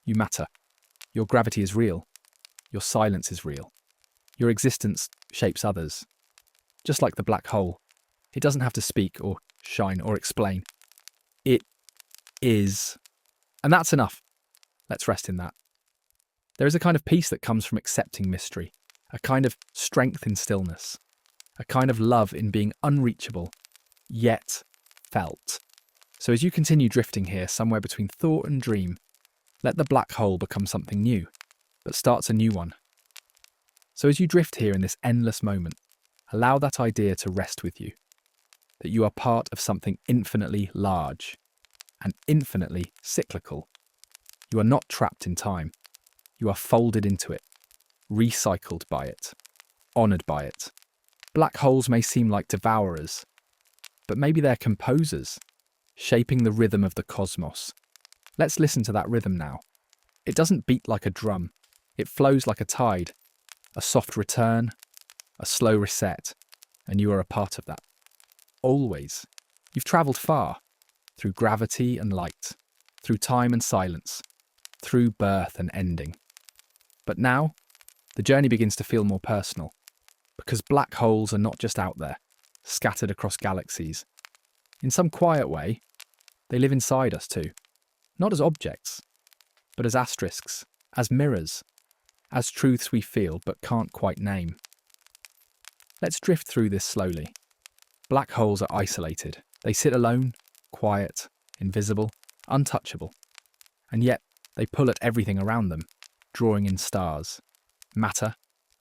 you matter. Your gravity is real. Your silence is real. Your existence shapes others. Just like the black hole, it doesn't have to speak or shine or explain. It is. And that's enough. Let's rest in that. There is a kind of peace that comes from accepting mystery, a kind of strength in stillness, a kind of love in being unreachable, yet felt. So as you continue drifting here, somewhere between thought and dream, let the black hole become something new, but starts a new one. So as you drift here in this endless moment, allow that idea to rest with you, that you are part of something infinitely large and infinitely cyclical. You are not trapped in time. You are folded into it, recycled by it, honoured by it. Black holes may seem like devourers, but maybe they're composers, shaping the rhythm of the cosmos. Let's listen to that rhythm now. It doesn't beat like a drum. It flows like a tide, a soft return, a slow reset, and you are a part of that. Always. You've travelled far, through gravity and light, through time and silence, through birth and ending. But now, the journey begins to feel more personal, because black holes are not just out there, scattered across galaxies. In some quiet way, they live inside us too, not as objects, but as asterisks, as mirrors, as truths we feel but can't quite name. Let's drift through this slowly. Black holes are isolated. They sit alone, quiet, invisible, untouchable. And yet, they pull at everything around them, drawing in stars, matter,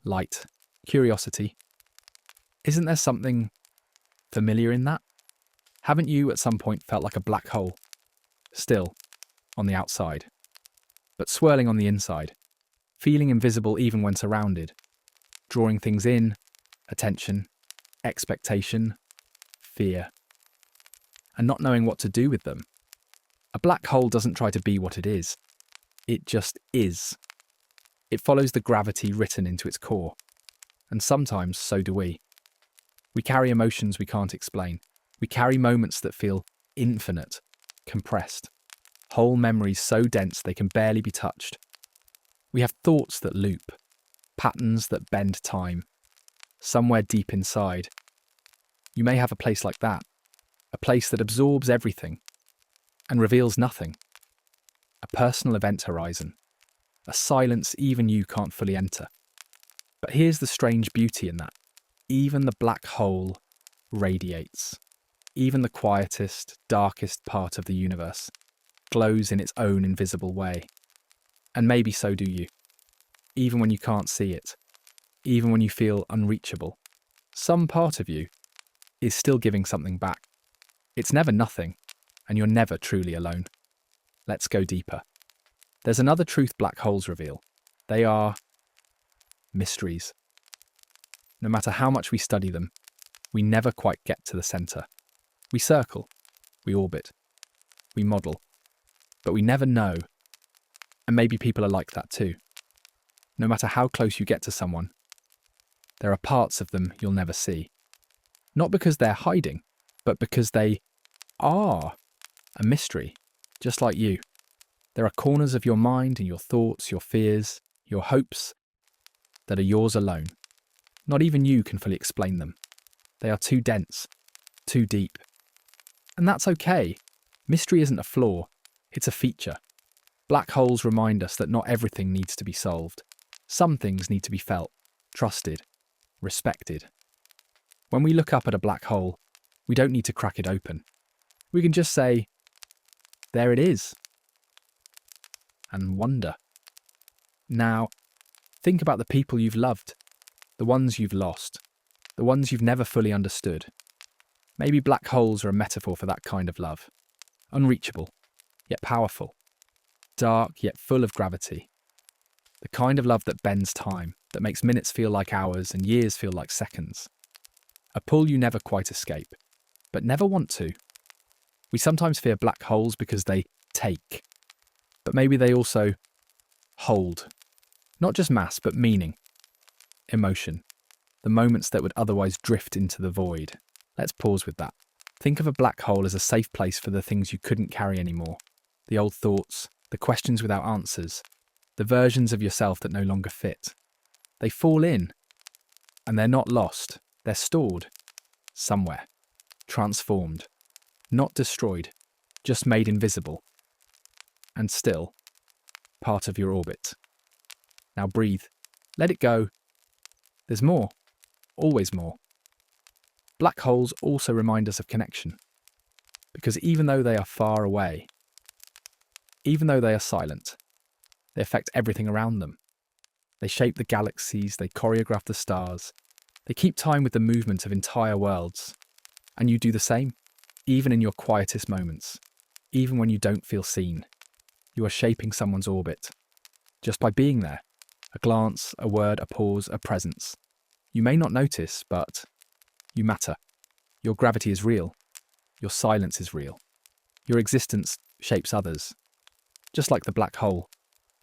light, curiosity. Isn't there something familiar in that? Haven't you at some point felt like a black hole? Still, on the outside, but swirling on the inside, feeling invisible even when surrounded, drawing things in, attention, expectation, fear, and not knowing what to do with them. A black hole doesn't try to be what it is. It just is. It follows the gravity written into its core. And sometimes so do we. We carry emotions we can't explain. We carry moments that feel infinite, compressed. Whole memories so dense they can barely be touched. We have thoughts that loop, patterns that bend time. Somewhere deep inside, you may have a place like that, a place that absorbs everything and reveals nothing. A personal event horizon, a silence even you can't fully enter. But here's the strange beauty in that. Even the black hole radiates. Even the quietest, darkest part of the universe glows in its own invisible way. And maybe so do you. Even when you can't see it, even when you feel unreachable, some part of you is still giving something back. It's never nothing, and you're never truly alone. Let's go deeper. There's another truth black holes reveal. They are mysteries. No matter how much we study them, we never quite get to the centre. We circle, we orbit, we model, but we never know. And maybe people are like that too. No matter how close you get to someone, there are parts of them you'll never see. Not because they're hiding, but because they are a mystery, just like you. There are corners of your mind and your thoughts, your fears, your hopes that are yours alone. Not even you can fully explain them. They are too dense, too deep. And that's okay. Mystery isn't a flaw, it's a feature. Black holes remind us that not everything needs to be solved. Some things need to be felt, trusted, respected. When we look up at a black hole, we don't need to crack it open. We can just say, there it is, and wonder. Now, think about the people you've loved, the ones you've lost, the ones you've never fully understood. Maybe black holes are a metaphor for that kind of love. Unreachable, yet powerful. dark yet full of gravity. The kind of love that bends time, that makes minutes feel like hours and years feel like seconds. A pull you never quite escape, but never want to. We sometimes fear black holes because they take, but maybe they also hold. Not just mass, but meaning, emotion, the moments that would otherwise drift into the void. Let's pause with that. Think of a black hole as a safe place for the things you couldn't carry anymore. The old thoughts, the questions without answers, the versions of yourself that no longer fit. They fall in, and they're not lost. They're stored somewhere, transformed, not destroyed, just made invisible, and still part of your orbit. Now breathe, let it go. There's more, always more. Black holes also remind us of connection, because even though they are far away, even though they are silent, they affect everything around them. They shape the galaxies, they choreograph the stars, they keep time with the movement of entire worlds. And you do the same, even in your quietest moments, even when you don't feel seen. You are shaping someone's orbit, just by being there. A glance, a word, a pause, a presence. You may not notice, but you matter. Your gravity is real. Your silence is real. Your existence shapes others. Just like the black hole,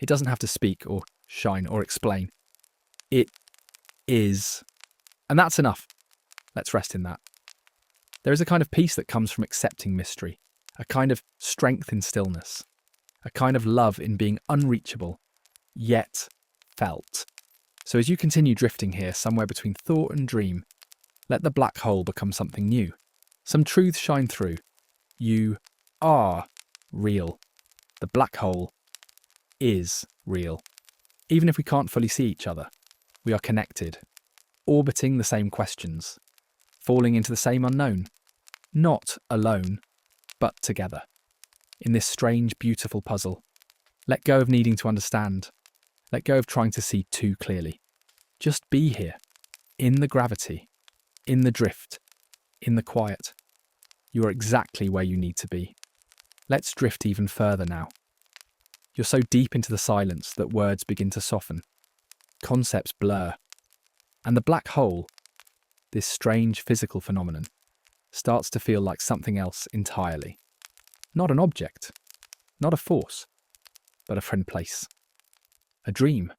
it doesn't have to speak or shine or explain. It is. And that's enough. Let's rest in that. There is a kind of peace that comes from accepting mystery, a kind of strength in stillness, a kind of love in being unreachable, yet felt. So as you continue drifting here, somewhere between thought and dream, let the black hole become something new. Some truths shine through. You are real. The black hole is real. Even if we can't fully see each other, we are connected, orbiting the same questions, falling into the same unknown, not alone, but together. In this strange, beautiful puzzle, let go of needing to understand. Let go of trying to see too clearly. Just be here, in the gravity, in the drift, in the quiet. You are exactly where you need to be. Let's drift even further now. You're so deep into the silence that words begin to soften. Concepts blur. And the black hole, this strange physical phenomenon, starts to feel like something else entirely. Not an object, not a force, but a friend place. A dream,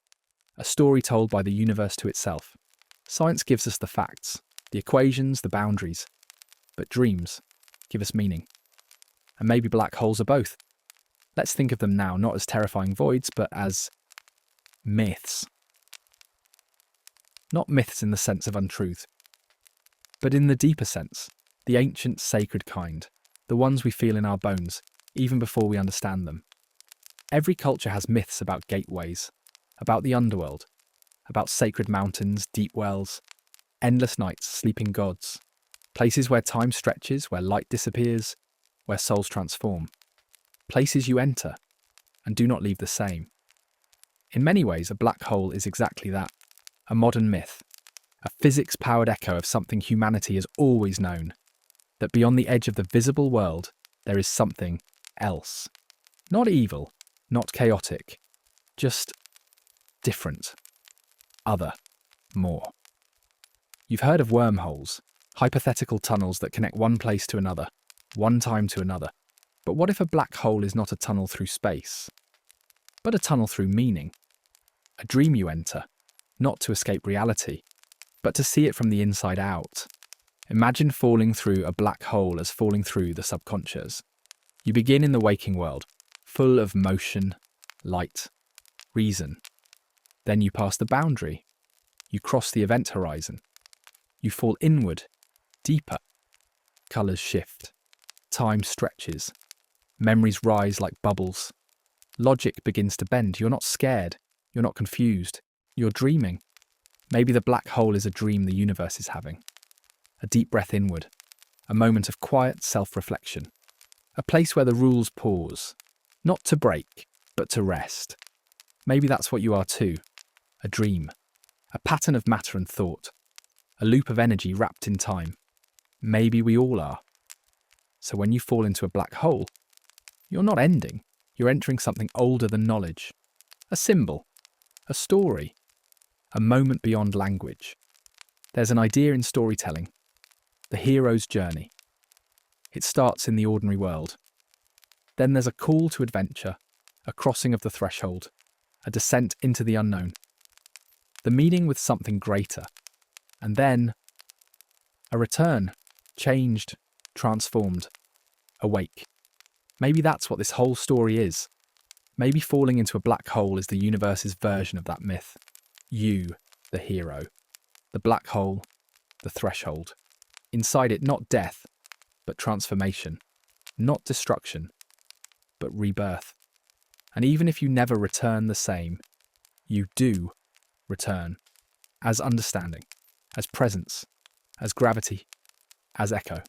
a story told by the universe to itself. Science gives us the facts, the equations, the boundaries, but dreams give us meaning. And maybe black holes are both. Let's think of them now not as terrifying voids, but as myths. Not myths in the sense of untruth, but in the deeper sense, the ancient sacred kind, the ones we feel in our bones, even before we understand them. Every culture has myths about gateways, about the underworld, about sacred mountains, deep wells, endless nights, sleeping gods, places where time stretches, where light disappears, where souls transform. Places you enter and do not leave the same. In many ways, a black hole is exactly that, a modern myth, a physics-powered echo of something humanity has always known, that beyond the edge of the visible world, there is something else. Not evil, not chaotic, just different, other, more. You've heard of wormholes, hypothetical tunnels that connect one place to another, one time to another. But what if a black hole is not a tunnel through space, but a tunnel through meaning? A dream you enter, not to escape reality, but to see it from the inside out. Imagine falling through a black hole as falling through the subconscious. You begin in the waking world, full of motion, light, reason. Then you pass the boundary. You cross the event horizon. You fall inward, deeper. Colours shift. Time stretches. Memories rise like bubbles. Logic begins to bend. You're not scared. You're not confused. You're dreaming. Maybe the black hole is a dream the universe is having. A deep breath inward. A moment of quiet self-reflection. A place where the rules pause. Not to break, but to rest. Maybe that's what you are too. A dream. A pattern of matter and thought. A loop of energy wrapped in time. Maybe we all are. So when you fall into a black hole, you're not ending. You're entering something older than knowledge. A symbol, a story, a moment beyond language. There's an idea in storytelling, the hero's journey. It starts in the ordinary world. Then there's a call to adventure, a crossing of the threshold, a descent into the unknown, the meeting with something greater, and then a return, changed, transformed, awake. Maybe that's what this whole story is. Maybe falling into a black hole is the universe's version of that myth. You, the hero. The black hole, the threshold. Inside it, not death, but transformation. Not destruction, but rebirth. And even if you never return the same, you do return. As understanding, as presence, as gravity, as echo.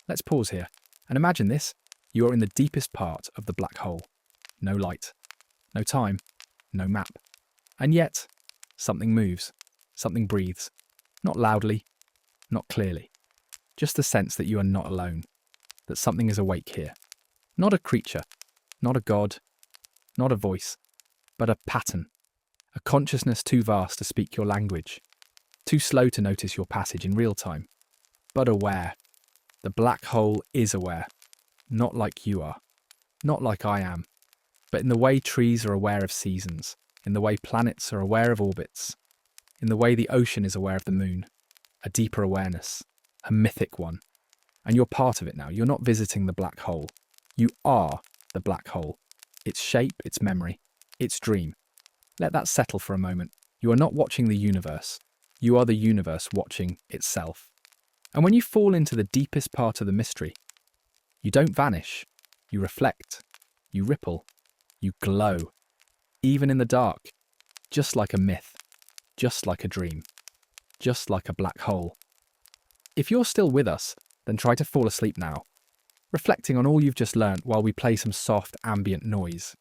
Let's pause here and imagine this. You are in the deepest part of the black hole. No light, no time, no map. And yet, something moves, something breathes. Not loudly, not clearly. Just the sense that you are not alone, that something is awake here. Not a creature, not a god, not a voice, but a pattern. A consciousness too vast to speak your language, too slow to notice your passage in real time, but aware. The black hole is aware, not like you are, not like I am, but in the way trees are aware of seasons, in the way planets are aware of orbits, in the way the ocean is aware of the moon, a deeper awareness, a mythic one. And you're part of it now. You're not visiting the black hole. You are the black hole. Its shape, its memory, its dream. Let that settle for a moment. You are not watching the universe. You are the universe watching itself. And when you fall into the deepest part of the mystery, you don't vanish. You reflect. You ripple. You glow. Even in the dark. Just like a myth. Just like a dream. Just like a black hole. If you're still with us, then try to fall asleep now, reflecting on all you've just learnt while we play some soft ambient noise.